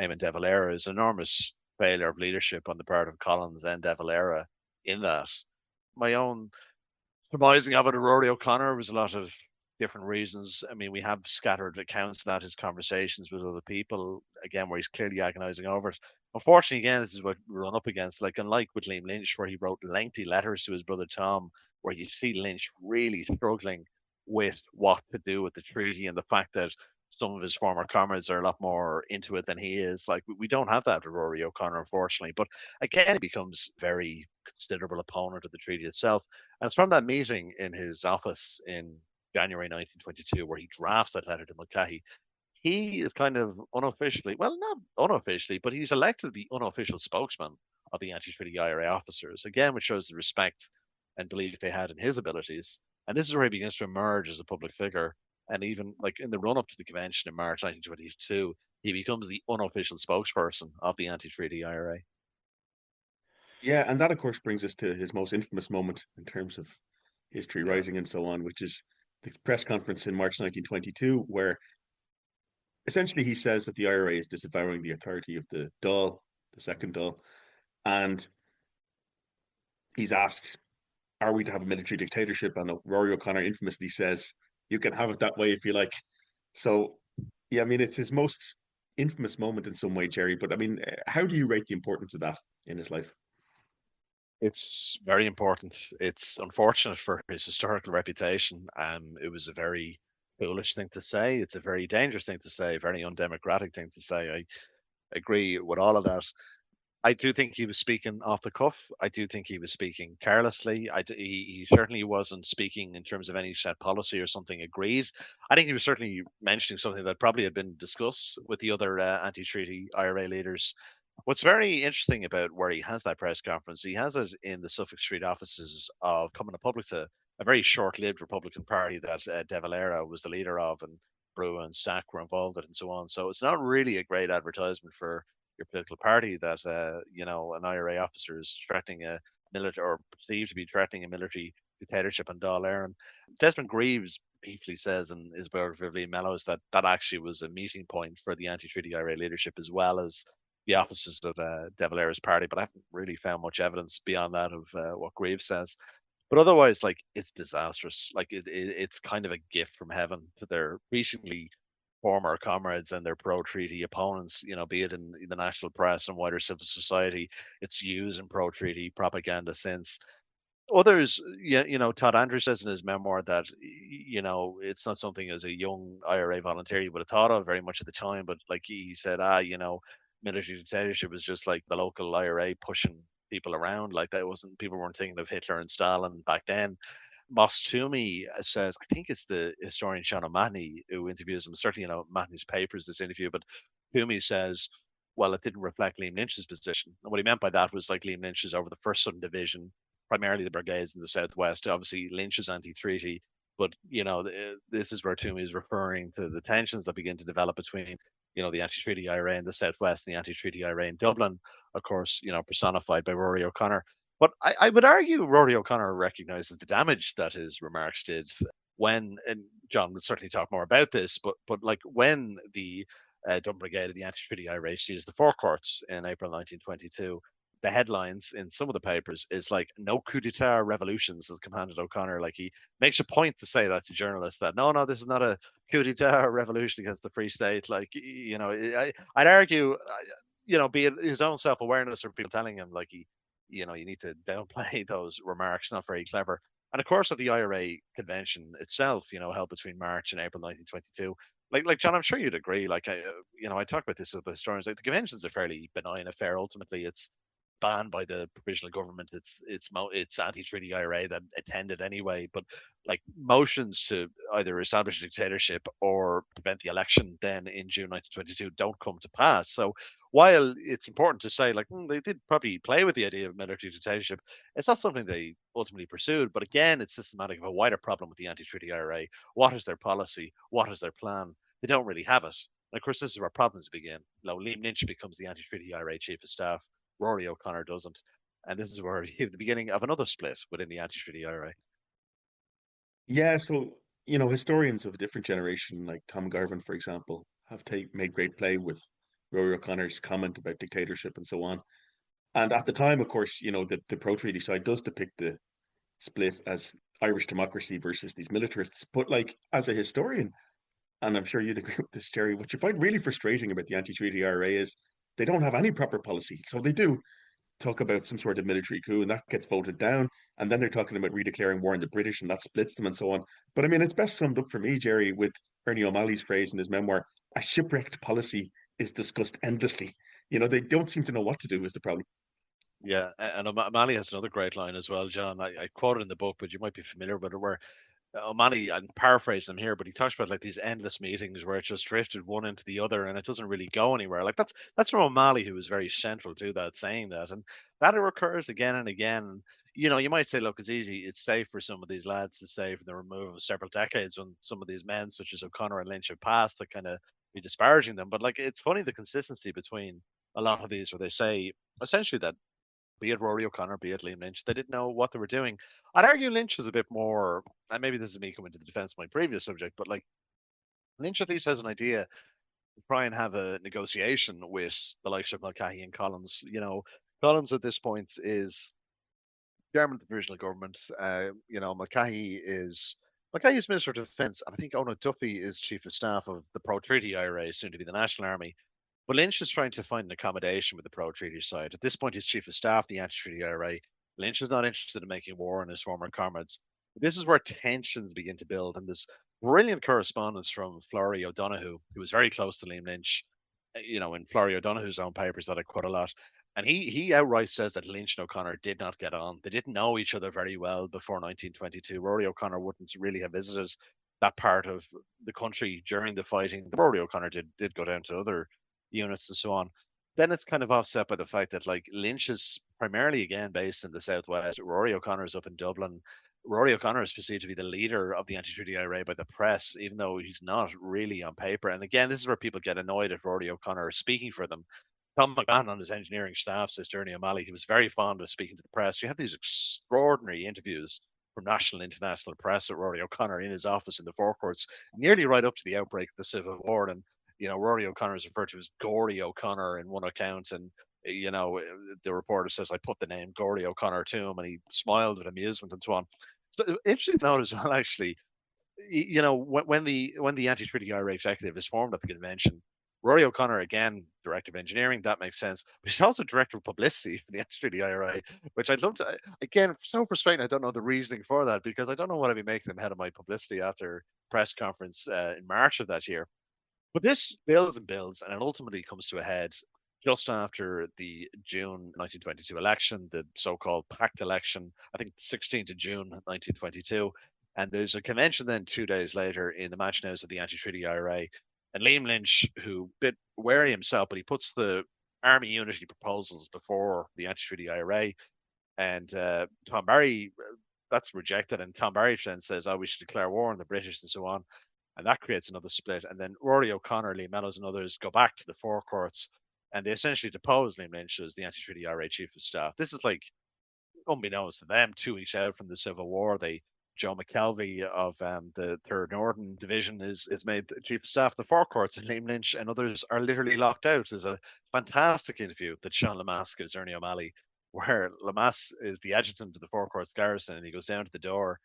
Eamon De Valera, is an enormous failure of leadership on the part of Collins and De Valera in that. My own surmising of it, Rory O'Connor, was a lot of different reasons. I mean, we have scattered accounts of that, his conversations with other people, again, where he's clearly agonizing over it. Unfortunately, again, this is what we run up against. Like, unlike with Liam Lynch, where he wrote lengthy letters to his brother Tom, where you see Lynch really struggling with what to do with the treaty, and the fact that some of his former comrades are a lot more into it than he is. Like, we don't have that with Rory O'Connor, unfortunately. But again, he becomes very considerable opponent of the treaty itself. And it's from that meeting in his office in January 1922 where he drafts that letter to Mulcahy. He is kind of unofficially, well, not unofficially, but he's elected the unofficial spokesman of the anti-treaty IRA officers, again, which shows the respect and belief they had in his abilities. And this is where he begins to emerge as a public figure. And even like in the run up to the convention in March 1922, he becomes the unofficial spokesperson of the anti-treaty IRA. Yeah, and that, of course, brings us to his most infamous moment in terms of history writing and so on, which is the press conference in March 1922, where essentially he says that the IRA is disavowing the authority of the Dáil, the second Dáil, and he's asked, are we to have a military dictatorship? And Rory O'Connor infamously says, you can have it that way if you like. So, yeah, I mean, it's his most infamous moment in some way, Jerry. But I mean, how do you rate the importance of that in his life? It's very important. It's unfortunate for his historical reputation. It was a very foolish thing to say. It's a very dangerous thing to say, a very undemocratic thing to say. I agree with all of that. I do think he was speaking off the cuff. I do think he was speaking carelessly. He certainly wasn't speaking in terms of any set policy or something agreed. I think he was certainly mentioning something that probably had been discussed with the other anti-treaty IRA leaders. What's very interesting about where he has that press conference, he has it in the Suffolk Street offices of Coming Republic, to a very short-lived Republican Party that De Valera was the leader of, and Brugha and Stack were involved in, and so on. So it's not really a great advertisement for your political party that an IRA officer is threatening a military, or perceived to be threatening a military dictatorship in Dáil Éireann. Desmond Greaves briefly says in his biography of Liam Mellows that actually was a meeting point for the anti-treaty IRA leadership, as well as the officers of De Valera's party. But I haven't really found much evidence beyond that of what Greaves says. But otherwise, like, it's disastrous. Like, it's kind of a gift from heaven to their recently former comrades and their pro-treaty opponents, be it in the national press and wider civil society. It's used in pro-treaty propaganda since. Others, Todd Andrews says in his memoir that, it's not something as a young IRA volunteer he would have thought of very much at the time, but like he said, military dictatorship was just like the local IRA pushing people around. Like, that wasn't, people weren't thinking of Hitler and Stalin back then. Moss Toomey says, I think it's the historian Sean O'Mahony who interviews him, certainly, Mahony's papers, this interview, but Toomey says, well, it didn't reflect Liam Lynch's position. And what he meant by that was, like, Liam Lynch is over the 1st Southern Division, primarily the brigades in the southwest. Obviously, Lynch is anti-treaty, but this is where Toomey is referring to the tensions that begin to develop between the anti-treaty IRA in the southwest and the anti-treaty IRA in Dublin, of course, personified by Rory O'Connor. But I would argue Rory O'Connor recognises the damage that his remarks did when, and John would certainly talk more about this, but like when the Dublin Brigade of the Anti-Treaty IRA seized the Four Courts in April 1922, the headlines in some of the papers is like, no coup d'etat revolutions, as Commandant O'Connor. Like, he makes a point to say that to journalists, that no, this is not a coup d'etat revolution against the Free State. Like, I'd argue, be it his own self-awareness or people telling him, like, you need to downplay those remarks, not very clever. And of course, at the IRA convention itself, held between March and April 1922, like John, I'm sure you'd agree. Like, I talk about this with the historians. Like, the convention's a fairly benign affair. Ultimately, it's banned by the provisional government. It's anti-treaty IRA that attended anyway. But like, motions to either establish a dictatorship or prevent the election then in June 1922 don't come to pass. So while it's important to say, like, they did probably play with the idea of military dictatorship, it's not something they ultimately pursued. But again, it's systematic of a wider problem with the anti-treaty IRA. What is their policy? What is their plan? They don't really have it. And of course, this is where problems begin. Liam Lynch becomes the anti-treaty IRA chief of staff. Rory O'Connor doesn't. And this is where we have the beginning of another split within the anti-treaty IRA. Yeah, so, historians of a different generation, like Tom Garvin, for example, have made great play with Rory O'Connor's comment about dictatorship and so on. And at the time, of course, the pro-treaty side does depict the split as Irish democracy versus these militarists. But like, as a historian, and I'm sure you'd agree with this, Jerry, what you find really frustrating about the anti-treaty IRA is they don't have any proper policy. So they do talk about some sort of military coup, and that gets voted down. And then they're talking about redeclaring war on the British, and that splits them and so on. But I mean, it's best summed up for me, Jerry, with Ernie O'Malley's phrase in his memoir: a shipwrecked policy is discussed endlessly. They don't seem to know what to do, is the problem. Yeah, and O'Malley has another great line as well, John. I quote it in the book, but you might be familiar with it, where O'Malley, I'm paraphrasing him here, but he talks about like these endless meetings where it just drifted one into the other and it doesn't really go anywhere. Like, that's from O'Malley, who was very central to that, saying that, and that recurs again and again. You might say, look, it's safe for some of these lads to say, from the remove of several decades, when some of these men, such as O'Connor and Lynch, have passed, to kind of be disparaging them. But like, it's funny, the consistency between a lot of these, where they say essentially that, be it Rory O'Connor, be it Liam Lynch, they didn't know what they were doing. I'd argue Lynch is a bit more, and maybe this is me coming to the defense of my previous subject, but like, Lynch at least has an idea to try and have a negotiation with the likes of Mulcahy and Collins. Collins at this point is chairman of the provisional government. Mulcahy is Minister of Defence, and I think Ona Duffy is Chief of Staff of the pro-treaty IRA, soon to be the National Army. But Lynch is trying to find an accommodation with the pro-treaty side. At this point, he's Chief of Staff, the Anti-Treaty IRA. Lynch is not interested in making war on his former comrades. This is where tensions begin to build, and there's brilliant correspondence from Florry O'Donoghue, who was very close to Liam Lynch, in Florry O'Donoghue's own papers that I quote a lot. And he outright says that Lynch and O'Connor did not get on. They didn't know each other very well before 1922. Rory O'Connor wouldn't really have visited that part of the country during the fighting. Rory O'Connor did go down to other units and so on. Then it's kind of offset by the fact that, like, Lynch is primarily again based in the southwest. Rory O'Connor is up in Dublin. Rory O'Connor is perceived to be the leader of the anti-treaty IRA by the press, even though he's not really on paper. And again, this is where people get annoyed at Rory O'Connor speaking for them. Tom McMahon on his engineering staff says to Ernie O'Malley, he was very fond of speaking to the press. You have these extraordinary interviews from national and international press at Rory O'Connor in his office in the Four Courts, nearly right up to the outbreak of the Civil War. And, Rory O'Connor is referred to as Gory O'Connor in one account. And, the reporter says, I put the name Gory O'Connor to him, and he smiled with amusement and so on. So interesting to note as well, actually, when the Anti-Treaty IRA executive is formed at the convention, Rory O'Connor, again, director of engineering, that makes sense. But he's also director of publicity for the Anti-Treaty IRA, which I'd love to, again, so frustrating. I don't know the reasoning for that, because I don't know what I'd be making him head of my publicity after press conference in March of that year. But this builds and builds, and it ultimately comes to a head just after the June 1922 election, the so-called pact election, I think 16th of June 1922. And there's a convention then 2 days later in the Mansion House of the Anti-Treaty IRA. And Liam Lynch, who bit wary himself, but he puts the army unity proposals before the Anti-Treaty IRA. And Tom Barry, that's rejected. And Tom Barry then says, we should declare war on the British and so on. And that creates another split. And then Rory O'Connor, Liam Mellows, and others go back to the Four Courts, and they essentially depose Liam Lynch as the Anti-Treaty IRA Chief of Staff. This is like, unbeknownst to them, 2 weeks out from the Civil War. Joe McKelvey of the 3rd Northern Division is made the Chief of Staff of the Four Courts, and Liam Lynch and others are literally locked out. There's a fantastic interview that Sean Lamass gives Ernie O'Malley, where Lamass is the adjutant of the Four Courts garrison, and he goes down to the door,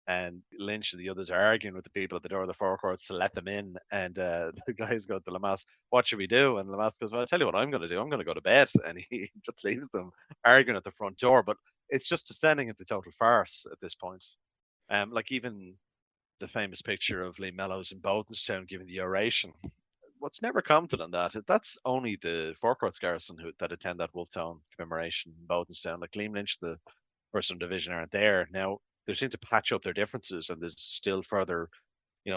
and Lynch and the others are arguing with the people at the door of the Four Courts to let them in. And the guys go to Lamass, what should we do? And Lamass goes, well, I'll tell you what I'm going to do. I'm going to go to bed. And he just leaves them arguing at the front door. But it's just descending into total farce at this point. Like even the famous picture of Liam Mellows in Bodenstown giving the oration. What's never commented on that, that's only the Four Courts garrison that attend that Wolftown commemoration in Bodenstown. Like Liam Lynch, the First Division, aren't there. Now, they seem to patch up their differences, and there's still further,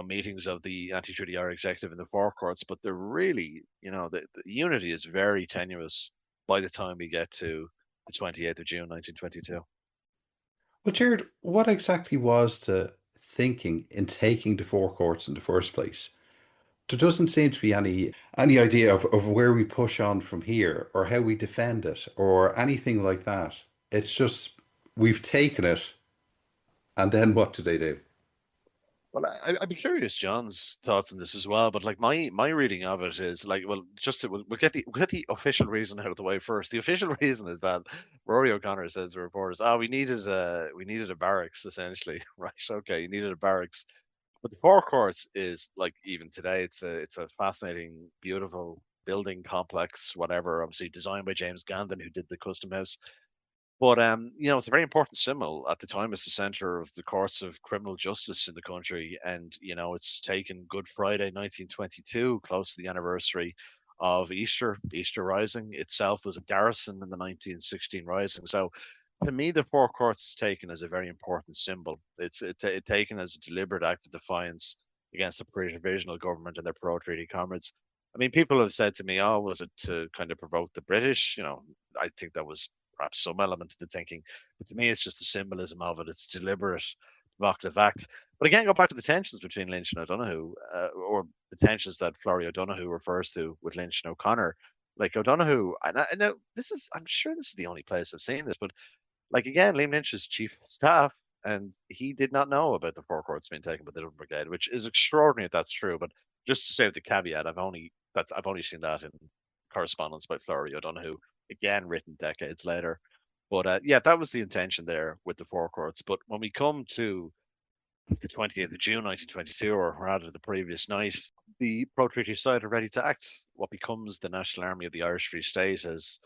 meetings of the Anti-Treaty IRA executive in the Four Courts, but they're really, the unity is very tenuous by the time we get to the 28th of June, 1922. Well, Jared, what exactly was the thinking in taking the Four Courts in the first place? There doesn't seem to be any idea of where we push on from here, or how we defend it, or anything like that. It's just, we've taken it, and then what do they do? Well, I'd be curious John's thoughts on this as well. But like my reading of it is like, well, we'll get the official reason out of the way first. The official reason is that Rory O'Connor says to reporters, we needed a barracks, essentially, right? Okay, you needed a barracks. But the Four Courts is, like, even today, it's a fascinating, beautiful building complex, whatever. Obviously designed by James Gandon, who did the Custom House. But it's a very important symbol at the time. It's the center of the courts of criminal justice in the country, and it's taken Good Friday, 1922, close to the anniversary of Easter Rising. Itself was a garrison in the 1916 Rising. So, to me, the Four Courts is taken as a very important symbol. It's taken as a deliberate act of defiance against the provisional government and their pro-treaty comrades. I mean, people have said to me, "Oh, was it to kind of provoke the British?" I think that was perhaps some element to the thinking, but to me, it's just the symbolism of it. It's deliberate, provocative act. But again, go back to the tensions between Lynch and O'Donoghue, or the tensions that Florrie O'Donoghue refers to with Lynch and O'Connor. Like O'Donoghue, and now I'm sure this is the only place I've seen this, but like again, Liam Lynch is chief of staff, and he did not know about the Four Courts being taken by the Dublin Brigade, which is extraordinary if that's true. But just to say with the caveat, I've only seen that in correspondence by Florrie O'Donoghue, again written decades later. But yeah, that was the intention there with the Four Courts. But when we come to the 28th of June 1922, or rather the previous night, the pro-treaty side are ready to act. What becomes the National Army of the Irish Free State has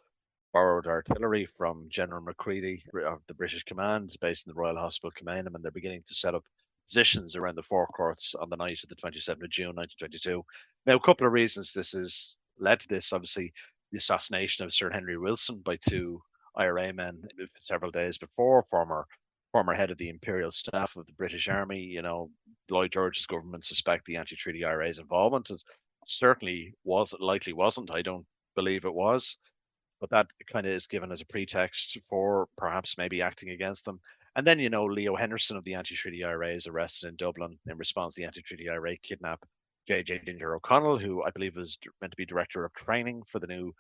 borrowed artillery from General Macready of the British Command, based in the Royal Hospital, Kilmainham, and they're beginning to set up positions around the Four Courts on the night of the 27th of June 1922. Now, a couple of reasons this has led to this. Obviously, the assassination of Sir Henry Wilson by 2 IRA men several days before, former head of the Imperial Staff of the British Army. Lloyd George's government suspect the Anti-Treaty IRA's involvement. It certainly wasn't. I don't believe it was. But that kind of is given as a pretext for perhaps maybe acting against them. And then, Leo Henderson of the Anti-Treaty IRA is arrested in Dublin in response to the Anti-Treaty IRA kidnap J.J. Ginger O'Connell, who I believe was meant to be director of training for the new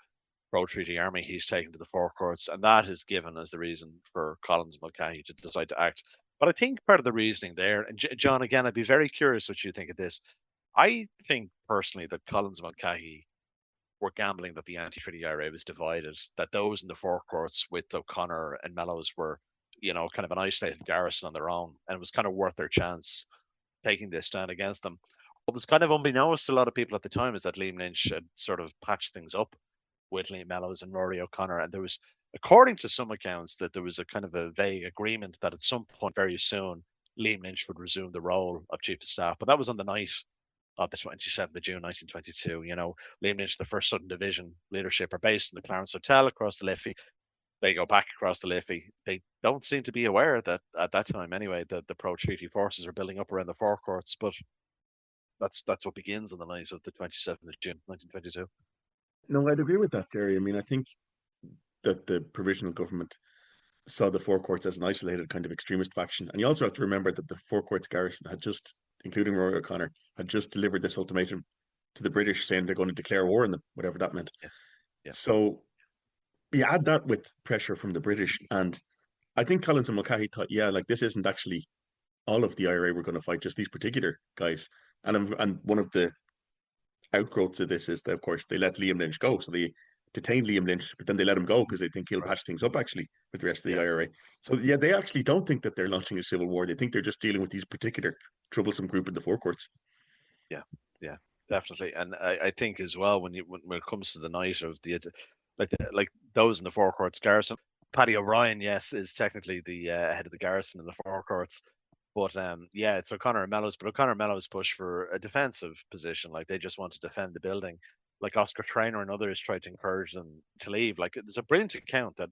pro-treaty army he's taken to the Four Courts, and that is given as the reason for Collins and Mulcahy to decide to act. But I think part of the reasoning there, and John, again, I'd be very curious what you think of this. I think personally that Collins and Mulcahy were gambling that the Anti-Treaty IRA was divided, that those in the Four Courts with O'Connor and Mellows were, kind of an isolated garrison on their own, and it was kind of worth their chance taking this stand against them. What was kind of unbeknownst to a lot of people at the time is that Liam Lynch had sort of patched things up with Liam Mellows and Rory O'Connor, and there was, according to some accounts, that there was a kind of a vague agreement that at some point very soon Liam Lynch would resume the role of chief of staff, but that was on the night of the 27th of June 1922. Liam Lynch, the 1st Southern Division leadership, are based in the Clarence Hotel across the Liffey. They go back across the Liffey. They don't seem to be aware that at that time, anyway, that the pro-treaty forces are building up around the Four Courts. But that's what begins on the night of the 27th of June 1922. No, I'd agree with that, Terry. I mean, I think that the provisional government saw the Four Courts as an isolated kind of extremist faction. And you also have to remember that the Four Courts garrison had just, including Rory O'Connor, had just delivered this ultimatum to the British saying they're going to declare war on them, whatever that meant. Yes. Yeah. So you add that with pressure from the British, and I think Collins and Mulcahy thought, yeah, like this isn't actually all of the IRA we're going to fight, just these particular guys. And one of the outgrowths of this is that, of course, they let Liam Lynch go. So they detained Liam Lynch, but then they let him go because they think he'll patch things up actually with the rest of the IRA. So yeah, they actually don't think that they're launching a civil war. They think they're just dealing with these particular troublesome group in the Four Courts. Yeah, definitely. And I think as well, when it comes to the night of like those in the Four Courts garrison, Paddy O'Brien, yes, is technically the head of the garrison in the Four Courts. But it's O'Connor and Mellows. But O'Connor and Mellows push for a defensive position, like they just want to defend the building. Like Oscar Traynor and others tried to encourage them to leave. Like there's a brilliant account that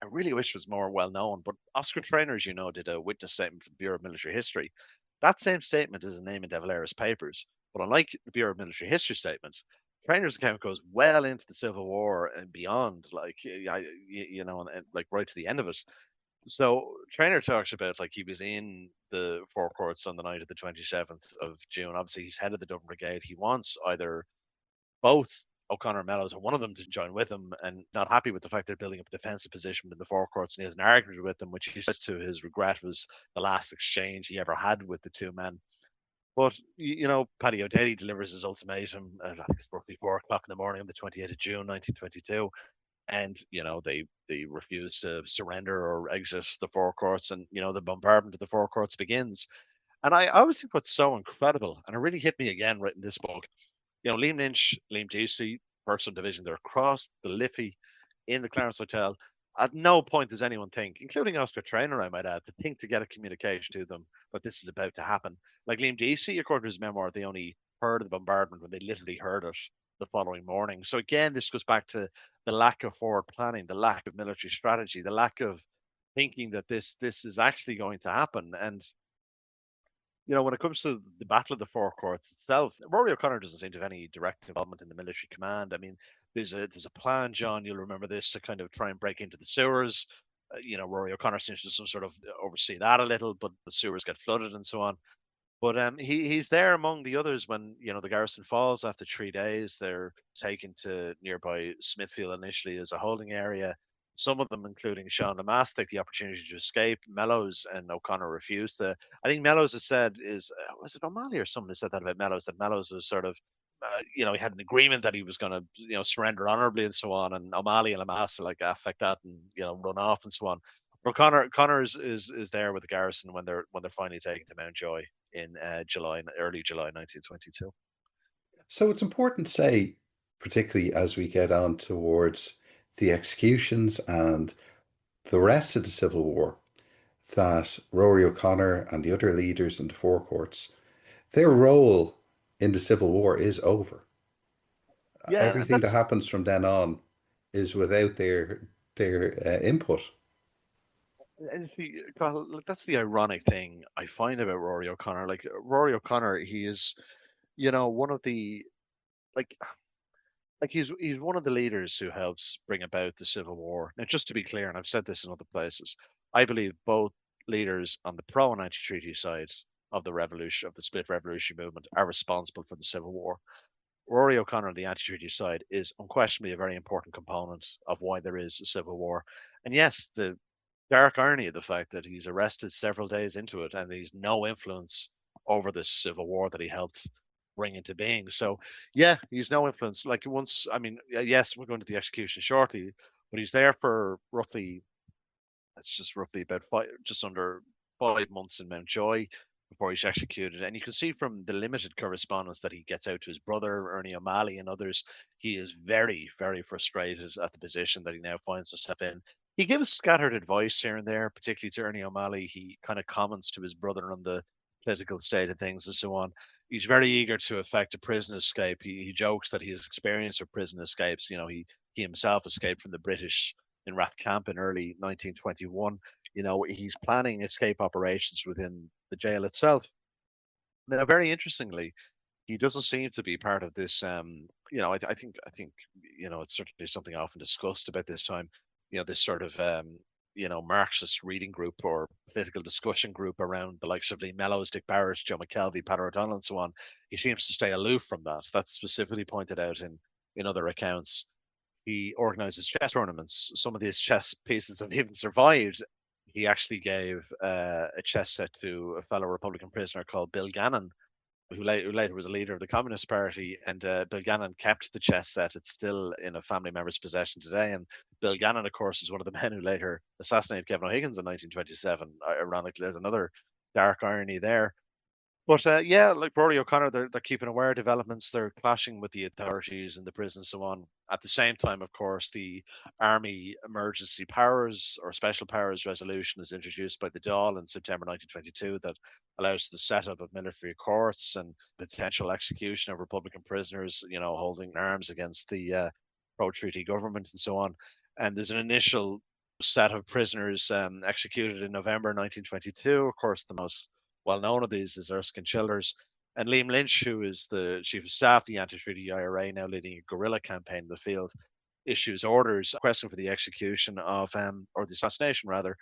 I really wish was more well known. But Oscar Traynor, as you know, did a witness statement for the Bureau of Military History. That same statement is a name in De Valera's papers. But unlike the Bureau of Military History statement, Traynor's account goes well into the Civil War and beyond, like and like right to the end of it. So Traynor talks about like he was in the Four Courts on the night of the 27th of June. Obviously, he's head of the Dublin Brigade. He wants either both O'Connor and Mellows or one of them to join with him, and not happy with the fact they're building up a defensive position in the Four Courts. And he has an argument with them, which he says to his regret was the last exchange he ever had with the two men. But Paddy O'Daly delivers his ultimatum. I think it's roughly 4 o'clock in the morning of the 28th of June, 1922, and they refuse to surrender or exit the Four Courts, and the bombardment of the Four Courts begins. And I always think what's so incredible, and it really hit me again writing this book. Liam Lynch, Liam Deasy, 1st Division, they're across the Liffey in the Clarence Hotel. At no point does anyone think, including Oscar Traynor, I might add, to think to get a communication to them that this is about to happen. Like Liam Deasy, according to his memoir, they only heard of the bombardment when they literally heard it the following morning. So again, this goes back to the lack of forward planning, the lack of military strategy, the lack of thinking that this is actually going to happen. And when it comes to the Battle of the Four Courts itself, Rory O'Connor doesn't seem to have any direct involvement in the military command. I mean, there's a plan, John, you'll remember this, to kind of try and break into the sewers. Rory O'Connor seems to sort of oversee that a little, but the sewers get flooded and so on. But he's there among the others when the garrison falls after 3 days. They're taken to nearby Smithfield initially as a holding area. Some of them, including Sean Lemass, take the opportunity to escape. Mellows and O'Connor refuse to. I think Mellows has said was it O'Malley or someone who said that about Mellows, that Mellows was sort of he had an agreement that he was going to surrender honorably and so on, and O'Malley and Lemass are like affect that and run off and so on. O'Connor is there with the garrison when they're finally taken to Mountjoy in early July 1922. So it's important to say, particularly as we get on towards the executions and the rest of the Civil War, that Rory O'Connor and the other leaders in the Four Courts, their role in the Civil War is over. Yeah, everything that happens from then on is without their input. And see, that's the ironic thing I find about Rory O'Connor. Like Rory O'Connor, he is, one of the like he's one of the leaders who helps bring about the Civil War. Now, just to be clear, and I've said this in other places, I believe both leaders on the pro and anti-treaty side of the revolution, of the split revolution movement, are responsible for the Civil War. Rory O'Connor on the anti-treaty side is unquestionably a very important component of why there is a civil war. And yes, the dark irony of the fact that he's arrested several days into it and he's no influence over this civil war that he helped bring into being. So yeah, he's no influence. Like once, I mean, yes, we're going to the execution shortly, but he's there for roughly, it's just roughly about just under 5 months in Mountjoy before he's executed. And you can see from the limited correspondence that he gets out to his brother, Ernie O'Malley, and others, he is very, very frustrated at the position that he now finds himself in. He gives scattered advice here and there, particularly to Ernie O'Malley. He kind of comments to his brother on the political state of things and so on. He's very eager to effect a prison escape. He jokes that he has experience of prison escapes. You know, he himself escaped from the British in Rath Camp in early 1921. You know, he's planning escape operations within the jail itself. Now, very interestingly, he doesn't seem to be part of this. I think, it's certainly something often discussed about this time. You know, this sort of, Marxist reading group or political discussion group around the likes of Lee Mellows, Dick Barrett, Joe McKelvey, Pat O'Donnell, and so on. He seems to stay aloof from that. That's specifically pointed out in other accounts. He organizes chess tournaments. Some of these chess pieces have even survived. He actually gave a chess set to a fellow Republican prisoner called Bill Gannon, who later was a leader of the Communist Party. And Bill Gannon kept the chess set. It's still in a family member's possession today. And Bill Gannon, of course, is one of the men who later assassinated Kevin O'Higgins in 1927. Ironically, there's another dark irony there. But like Rory O'Connor, they're keeping aware of developments. They're clashing with the authorities in the prison and so on. At the same time, of course, the Army Emergency Powers or Special Powers Resolution is introduced by the Dáil in September 1922 that allows the setup of military courts and potential execution of Republican prisoners, holding arms against the pro-treaty government and so on. And there's an initial set of prisoners executed in November 1922. Of course, the most well-known of these is Erskine Childers. And Liam Lynch, who is the chief of staff of the Anti-Treaty IRA, now leading a guerrilla campaign in the field, issues orders requesting for the execution of, or the assassination rather,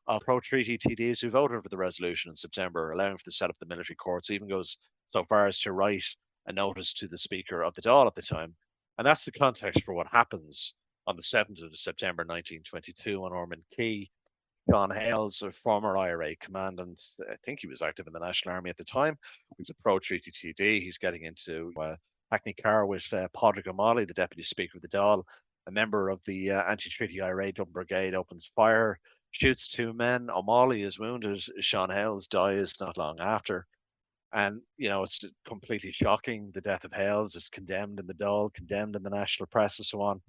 of pro-treaty TDs who voted for the resolution in September, allowing for the set up the military courts, even goes so far as to write a notice to the Speaker of the Dáil at the time. And that's the context for what happens on the 7th of September 1922 on Ormond Quay. John Hales, a former IRA commandant, I think he was active in the National Army at the time. He's a pro-treaty TD. He's getting into Hackney Car with Padraig O'Malley, the Deputy Speaker of the Dáil. A member of the Anti-Treaty IRA Dublin Brigade opens fire, shoots two men. O'Malley is wounded. Sean Hales dies not long after. And, it's completely shocking. The death of Hales is condemned in the Dáil, condemned in the national press and so on.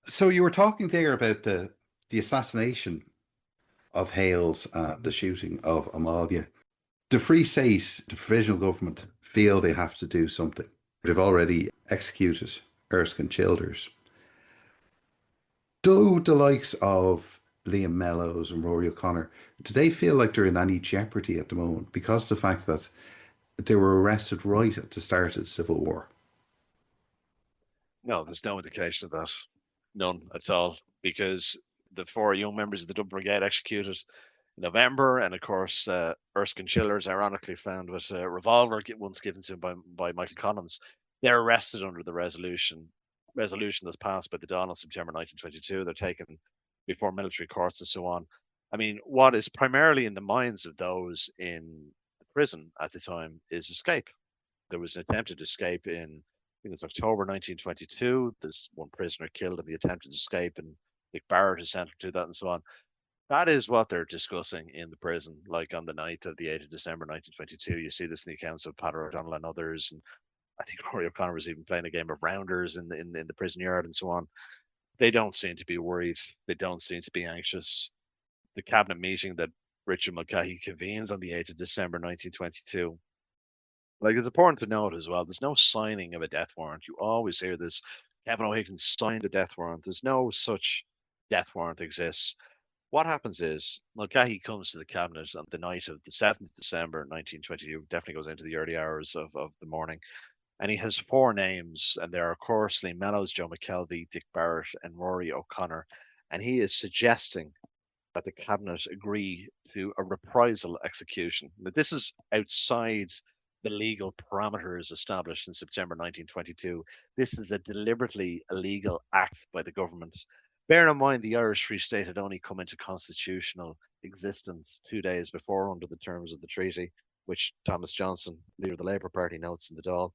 So you were talking there about the assassination of Hales, the shooting of Amalia. The Free State, the provisional government, feel they have to do something. They've already executed Erskine Childers. Do the likes of Liam Mellows and Rory O'Connor, do they feel like they're in any jeopardy at the moment because of the fact that they were arrested right at the start of the Civil War? No, there's no indication of that. None at all. Because the four young members of the Dublin Brigade executed in November, and of course, Erskine Childers, ironically found with a revolver once given to him by Michael Collins. They're arrested under the resolution that's passed by the Dáil in September 1922. They're taken before military courts and so on. I mean, what is primarily in the minds of those in the prison at the time is escape. There was an attempted escape in, I think it's October 1922. There's one prisoner killed in the attempted escape, and Dick Barrett is central to that and so on. That is what they're discussing in the prison, like on the night of the 8th of December 1922. You see this in the accounts of Pat O'Donnell and others, and I think Rory O'Connor was even playing a game of rounders in the prison yard and so on. They don't seem to be worried. They don't seem to be anxious. The cabinet meeting that Richard Mulcahy convenes on the 8th of December 1922, like, it's important to note as well, there's no signing of a death warrant. You always hear this, Kevin O'Higgins signed a death warrant. There's no such death warrant exists. What happens is Mulcahy comes to the cabinet on the night of the 7th of December 1922, definitely goes into the early hours of the morning, and he has four names, and there are, of course, Liam Mellows, Joe McKelvey, Dick Barrett, and Rory O'Connor, and he is suggesting that the cabinet agree to a reprisal execution. Now, this is outside the legal parameters established in September 1922. This is a deliberately illegal act by the government. Bear in mind, the Irish Free State had only come into constitutional existence 2 days before under the terms of the treaty, which Thomas Johnson, leader of the Labour Party, notes in the Dáil.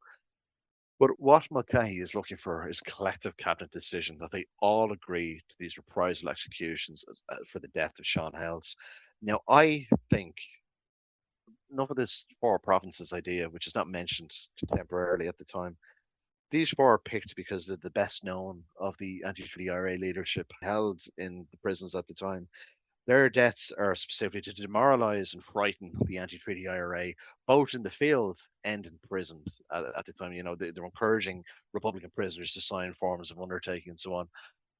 But what Mulcahy is looking for is collective cabinet decision that they all agree to these reprisal executions for the death of Sean Hales. Now, I think enough of this four provinces idea, which is not mentioned contemporarily at the time. These four are picked because they're the best known of the Anti-Treaty IRA leadership held in the prisons at the time. Their deaths are specifically to demoralize and frighten the Anti-Treaty IRA, both in the field and in prison. At the time, they're encouraging Republican prisoners to sign forms of undertaking and so on.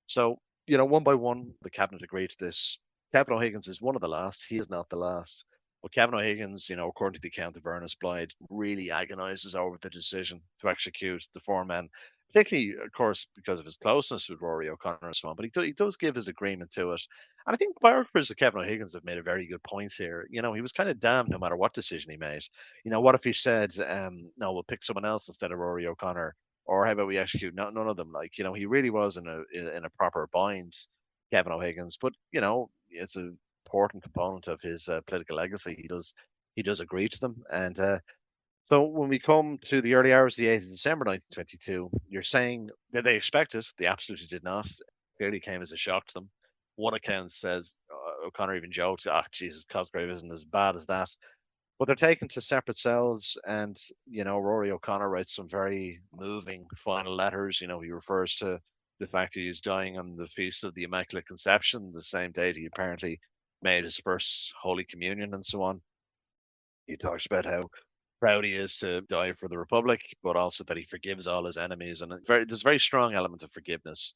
So, one by one, the cabinet agreed to this. Kevin O'Higgins is one of the last. He is not the last. But Kevin O'Higgins, according to the account of Ernest Blythe, really agonizes over the decision to execute the four men, particularly, of course, because of his closeness with Rory O'Connor and so on. But he does give his agreement to it. And I think biographers of Kevin O'Higgins have made a very good point here. He was kind of damned no matter what decision he made. What if he said, no, we'll pick someone else instead of Rory O'Connor? Or how about we execute none of them? He really was in a proper bind, Kevin O'Higgins. But it's an important component of his political legacy. He does agree to them, and so when we come to the early hours of the 8th of December 1922, you're saying that they expect it. They absolutely did not. It clearly came as a shock to them. One account says O'Connor even joked, Jesus, Cosgrave isn't as bad as that." But they're taken to separate cells, and Rory O'Connor writes some very moving final letters. He refers to the fact that he's dying on the feast of the Immaculate Conception, the same date he apparently made his first Holy Communion and so on. He talks about how proud he is to die for the Republic, but also that he forgives all his enemies, and there's a very strong element of forgiveness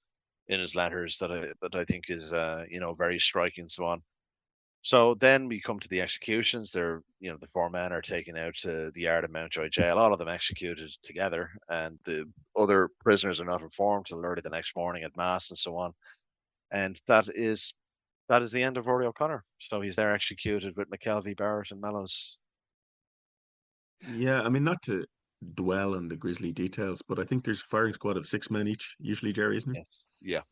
in his letters that I think is very striking and so on. So then we come to the executions. The four men are taken out to the yard of Mountjoy Jail, all of them executed together, and the other prisoners are not informed till early the next morning at Mass and so on. And that is the end of Rory O'Connor. So he's there executed with McKelvey, Barrett, and Mellows. Yeah, I mean, not to dwell on the grisly details, but I think there's a firing squad of 6 men each, usually, Jerry, isn't it? Yes.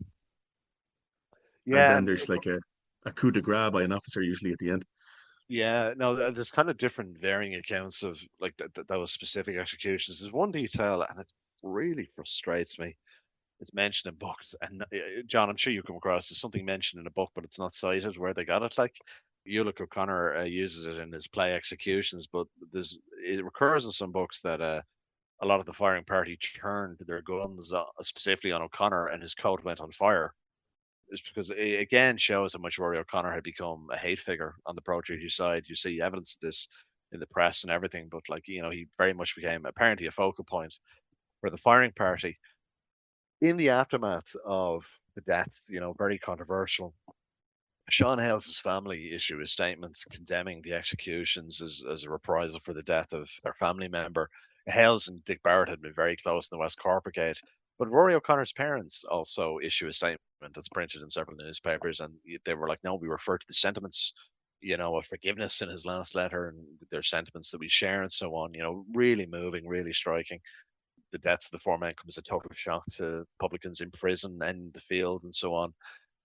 And Yeah. then there's like a coup de grace by an officer, usually at the end. Yeah, no, there's kind of different varying accounts of like those specific executions. There's one detail, and it really frustrates me. It's mentioned in books, and John, I'm sure you come across there's something mentioned in a book, but it's not cited where they got it. Like Ulick O'Connor uses it in his play Executions, but it recurs in some books that a lot of the firing party turned their guns specifically on O'Connor, and his coat went on fire. It's because it again shows how much Rory O'Connor had become a hate figure on the pro-treaty side. You see evidence of this in the press and everything, but he very much became apparently a focal point for the firing party. In the aftermath of the death, very controversial. Sean Hales' family issue a statement condemning the executions as a reprisal for the death of their family member. Hales and Dick Barrett had been very close in the West Cork Brigade, but Rory O'Connor's parents also issue a statement that's printed in several newspapers, and they were like, no, we refer to the sentiments, of forgiveness in his last letter, and their sentiments that we share and so on, really moving, really striking. The deaths of the four men come as a total shock to publicans in prison and the field and so on.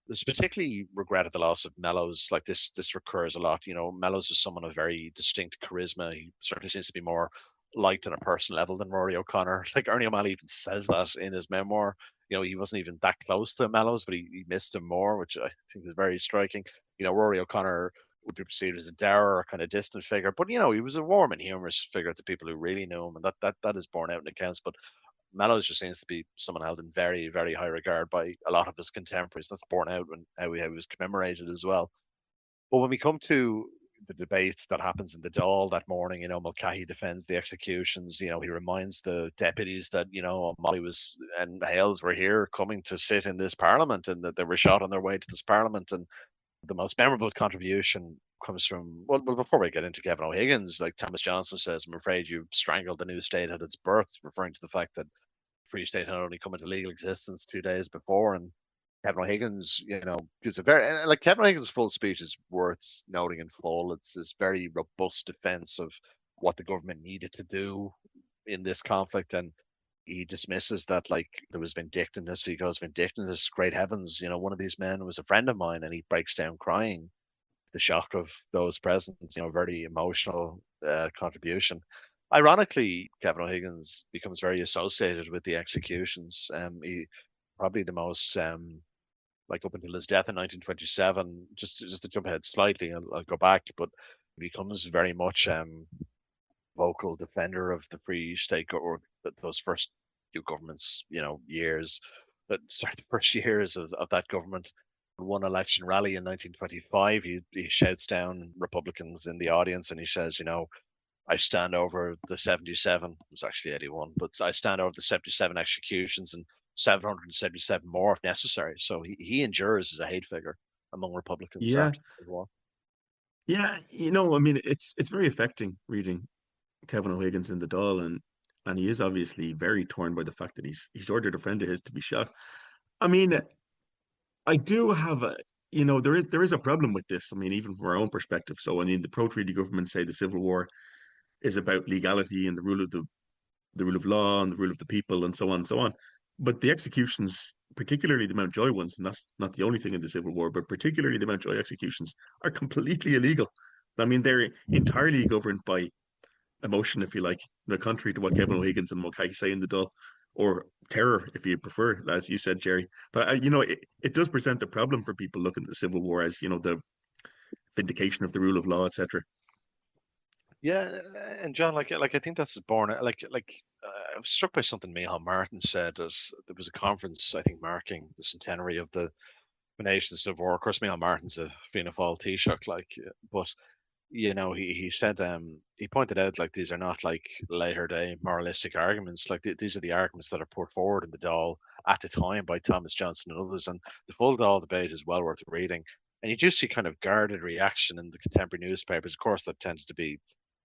There's particularly regretted the loss of Mellows. Like this recurs a lot. Mellows was someone of very distinct charisma. He certainly seems to be more liked on a personal level than Rory O'Connor. Like Ernie O'Malley even says that in his memoir. He wasn't even that close to Mellows, but he missed him more, which I think is very striking. Rory O'Connor would be perceived as a dour, kind of distant figure, but he was a warm and humorous figure to people who really knew him, and that is borne out in accounts. But Mellows just seems to be someone held in very, very high regard by a lot of his contemporaries. That's borne out when how he was commemorated as well. But when we come to the debate that happens in the Dáil that morning, Mulcahy defends the executions. He reminds the deputies that, Molly and Hales were here coming to sit in this parliament, and that they were shot on their way to this parliament. And the most memorable contribution comes from, well, before we get into Kevin O'Higgins, like Thomas Johnson says, I'm afraid you strangled the new state at its birth, referring to the fact that Free State had only come into legal existence 2 days before. And Kevin O'Higgins, gives a very, Kevin O'Higgins' full speech is worth noting in full. It's this very robust defense of what the government needed to do in this conflict, and he dismisses that like there was vindictiveness. He goes, vindictiveness, great heavens, one of these men was a friend of mine, and he breaks down crying. The shock of those present, very emotional contribution. Ironically, Kevin O'Higgins becomes very associated with the executions. He probably the most like up until his death in 1927. Just to jump ahead slightly, I'll go back, but he becomes very much vocal defender of the Free State or those first few governments, years, but sorry, the first years of that government. One election rally in 1925, he shouts down Republicans in the audience, and he says, I stand over the 77, it was actually 81, but I stand over the 77 executions and 777 more if necessary. So he endures as a hate figure among Republicans Yeah, after the war. yeah. I mean, it's very affecting reading Kevin O'Higgins in the Dáil, and he is obviously very torn by the fact that he's ordered a friend of his to be shot. I mean, I do have there is a problem with this. I mean, even from our own perspective. So I mean, the pro-treaty governments say the Civil War is about legality and the rule of law and the rule of the people and so on and so on. But the executions, particularly the Mountjoy ones, and that's not the only thing in the Civil War, but particularly the Mountjoy executions, are completely illegal. I mean, they're entirely governed by emotion, if you like, contrary to what Kevin O'Higgins and Mulcahy say in the Dáil, or terror, if you prefer, as you said, Jerry. But it does present a problem for people looking at the Civil War as the vindication of the rule of law, etc. Yeah, and John, like I think that's born I was struck by something Micheál Martin said as there was a conference, I think, marking the centenary of the nation of the Civil War. Of course, Micheál Martin's a Fianna Fáil Taoiseach, but he said he pointed out like these are not like later day moralistic arguments. Like these are the arguments that are put forward in the Dáil at the time by Thomas Johnson and others, and the full Dáil debate is well worth reading. And you do see kind of guarded reaction in the contemporary newspapers. Of course, that tends to be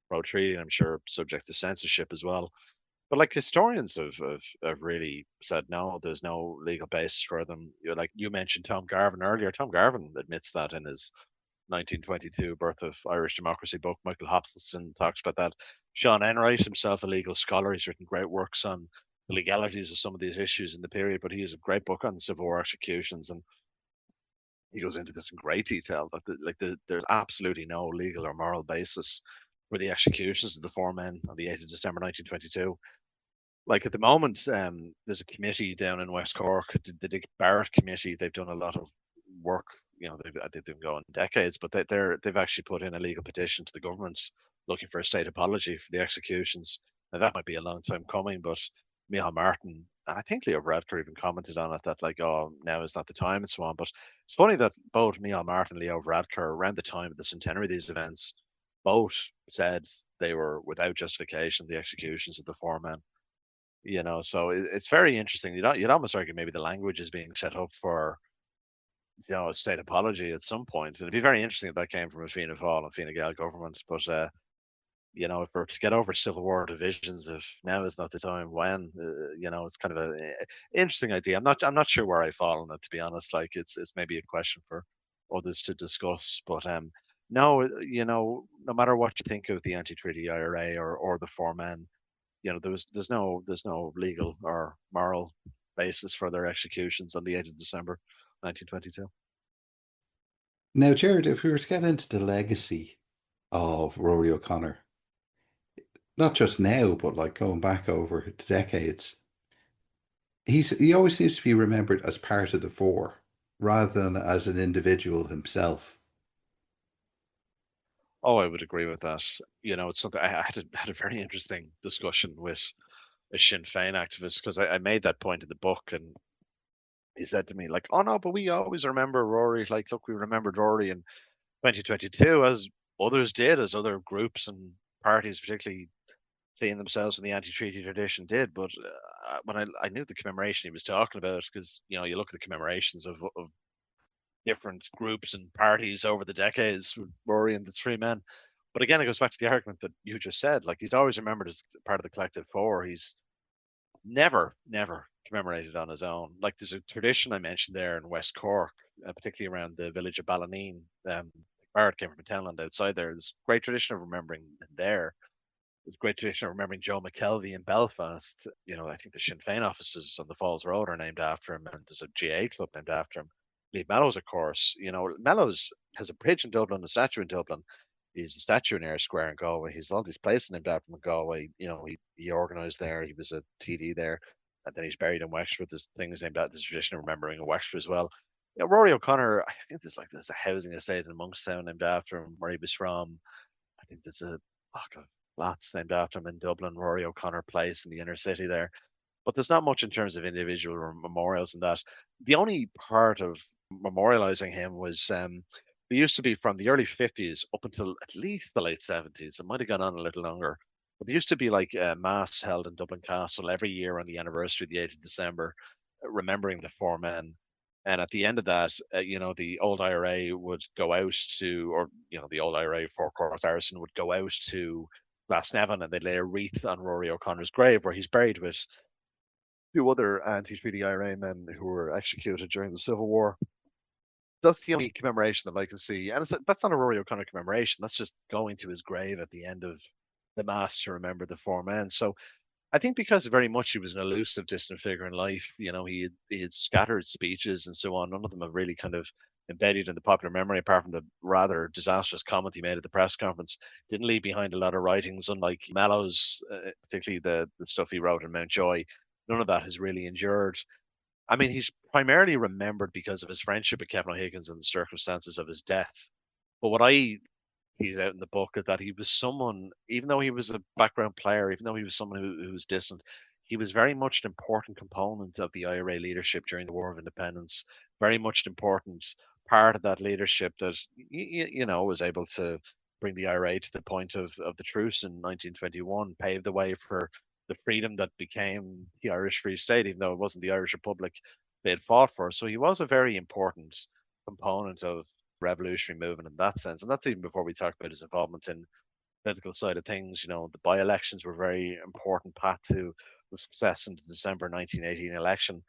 pro-treaty, and I'm sure subject to censorship as well. But like historians have really said no, there's no legal basis for them. Like you mentioned Tom Garvin earlier. Tom Garvin admits that in his 1922 Birth of Irish Democracy book. Michael Hobson talks about that. Sean Enright, himself a legal scholar, he's written great works on the legalities of some of these issues in the period, but he has a great book on Civil War executions, and he goes into this in great detail that there's absolutely no legal or moral basis for the executions of the four men on the 8th of December 1922. Like at the moment, there's a committee down in West Cork, the Dick Barrett Committee. They've done a lot of work. They've been going decades, but they've actually put in a legal petition to the government looking for a state apology for the executions. Now that might be a long time coming, but Micheál Martin and I think Leo Varadkar even commented on it that like, oh, now is not the time and so on. But it's funny that both Micheál Martin and Leo Varadkar around the time of the centenary of these events both said they were without justification the executions of the four men. So it's very interesting. You'd almost argue maybe the language is being set up for a state apology at some point, and it'd be very interesting if that came from a Fianna Fáil and Fine Gael government. But if we're to get over Civil War divisions, if now is not the time, when it's kind of a interesting idea. I'm not sure where I fall on it, to be honest. Like it's maybe a question for others to discuss. But no, no matter what you think of the Anti-Treaty IRA or the four men, there's no legal or moral basis for their executions on the 8th of December 1922. Now, Jared, if we were to get into the legacy of Rory O'Connor, not just now, but like going back over the decades, he always seems to be remembered as part of the four rather than as an individual himself. Oh, I would agree with that. It's something I had a very interesting discussion with a Sinn Féin activist because I made that point in the book, and he said to me like, "Oh no, but we always remember Rory. Like, look, we remembered Rory in 2022 as others did, as other groups and parties, particularly seeing themselves in the anti-treaty tradition, did." But when I knew the commemoration he was talking about, because you look at the commemorations of different groups and parties over the decades with Rory and the three men. But again, it goes back to the argument that you just said. Like he's always remembered as part of the collective four. He's never commemorated on his own. Like there's a tradition I mentioned there in West Cork, particularly around the village of Ballineen. Barrett came from a townland outside there. There's a great tradition of remembering there. There's a great tradition of remembering Joe McKelvey in Belfast. I think the Sinn Féin offices on the Falls Road are named after him, and there's a GA club named after him. Lee Mellows, of course. Mellows has a bridge in Dublin, a statue in Dublin. He's a statue in Eyre Square in Galway. He's all these places named after him in Galway. He organised there. He was a TD there, and then he's buried in Wexford. There's things named after. There's a tradition of remembering in Wexford as well. Rory O'Connor. I think there's a housing estate in Monkstown named after him, where he was from. I think there's a flats named after him in Dublin, Rory O'Connor Place in the inner city there. But there's not much in terms of individual memorials and that. The only part of memorializing him was they used to be from the early 50s up until at least the late 70s. It might have gone on a little longer. But there used to be like a mass held in Dublin Castle every year on the anniversary, the 8th of December, remembering the four men. And at the end of that, the old IRA would go out to, or, the old IRA Four Courts garrison would go out to Glasnevin, and they'd lay a wreath on Rory O'Connor's grave, where he's buried with two other anti-treaty IRA men who were executed during the Civil War. That's the only commemoration that I can see. And that's not a Rory O'Connor commemoration. That's just going to his grave at the end of the Mass to remember the four men. So I think because very much he was an elusive, distant figure in life, he had scattered speeches and so on. None of them have really kind of embedded in the popular memory, apart from the rather disastrous comment he made at the press conference. Didn't leave behind a lot of writings, unlike Mellows, particularly the stuff he wrote in Mountjoy. None of that has really endured. I mean, he's primarily remembered because of his friendship with Kevin O'Higgins and the circumstances of his death. But what I tweeted out in the book is that he was someone, even though he was a background player, even though he was someone who was distant, he was very much an important component of the IRA leadership during the War of Independence, very much an important part of that leadership that, was able to bring the IRA to the point of the truce in 1921, paved the way for the freedom that became the Irish Free State, even though it wasn't the Irish Republic they had fought for. So he was a very important component of revolutionary movement in that sense. And that's even before we talk about his involvement in the political side of things. The by-elections were very important path to the success in the December 1918 election.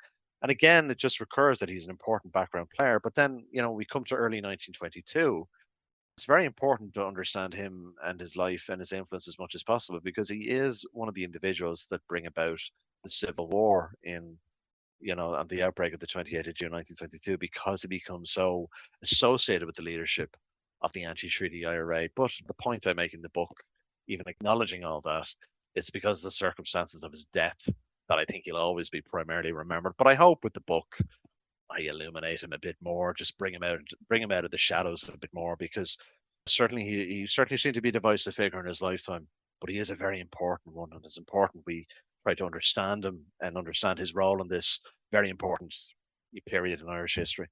And again, it just recurs that he's an important background player. But then, we come to early 1922. It's very important to understand him and his life and his influence as much as possible, because he is one of the individuals that bring about the Civil War and the outbreak of the 28th of June 1922, because he becomes so associated with the leadership of the Anti-Treaty IRA. But the point I make in the book, even acknowledging all that, it's because of the circumstances of his death that I think he'll always be primarily remembered. But I hope with the book I illuminate him a bit more, just bring him out of the shadows a bit more, because certainly he certainly seemed to be a divisive figure in his lifetime, but he is a very important one, and it's important we try to understand him and understand his role in this very important period in Irish history.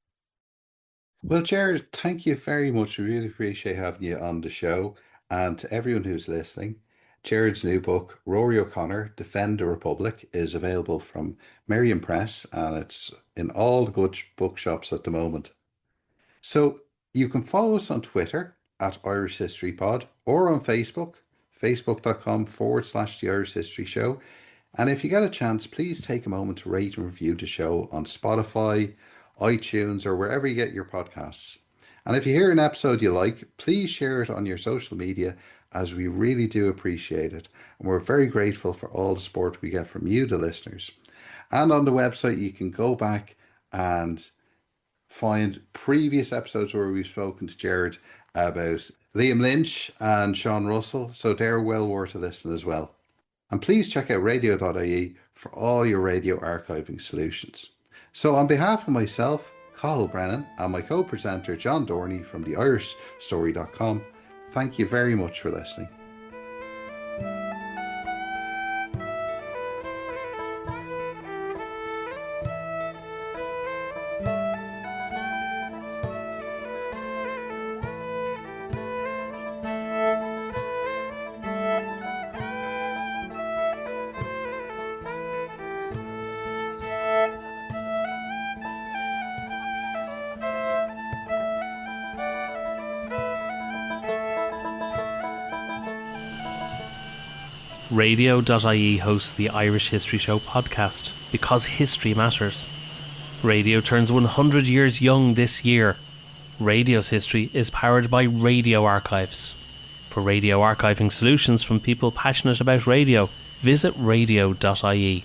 Well, Jared, thank you very much. We really appreciate having you on the show. And to everyone who's listening, Jared's new book, Rory O'Connor, Defend the Republic, is available from Merriam Press, and it's in all the good bookshops at the moment. So you can follow us on Twitter at Irish History Pod, or on Facebook, facebook.com/The Irish History Show. And if you get a chance, please take a moment to rate and review the show on Spotify, iTunes, or wherever you get your podcasts. And if you hear an episode you like, please share it on your social media, as we really do appreciate it. And we're very grateful for all the support we get from you, the listeners. And on the website, you can go back and find previous episodes where we've spoken to Jared about Liam Lynch and Sean Russell. So they're well worth a listen as well. And please check out radio.ie for all your radio archiving solutions. So on behalf of myself, Cathal Brennan, and my co-presenter John Dorney from theirishstory.com, thank you very much for listening. Radio.ie hosts the Irish History Show podcast because history matters. Radio turns 100 years young this year. Radio's history is powered by radio archives. For radio archiving solutions from people passionate about radio, visit radio.ie.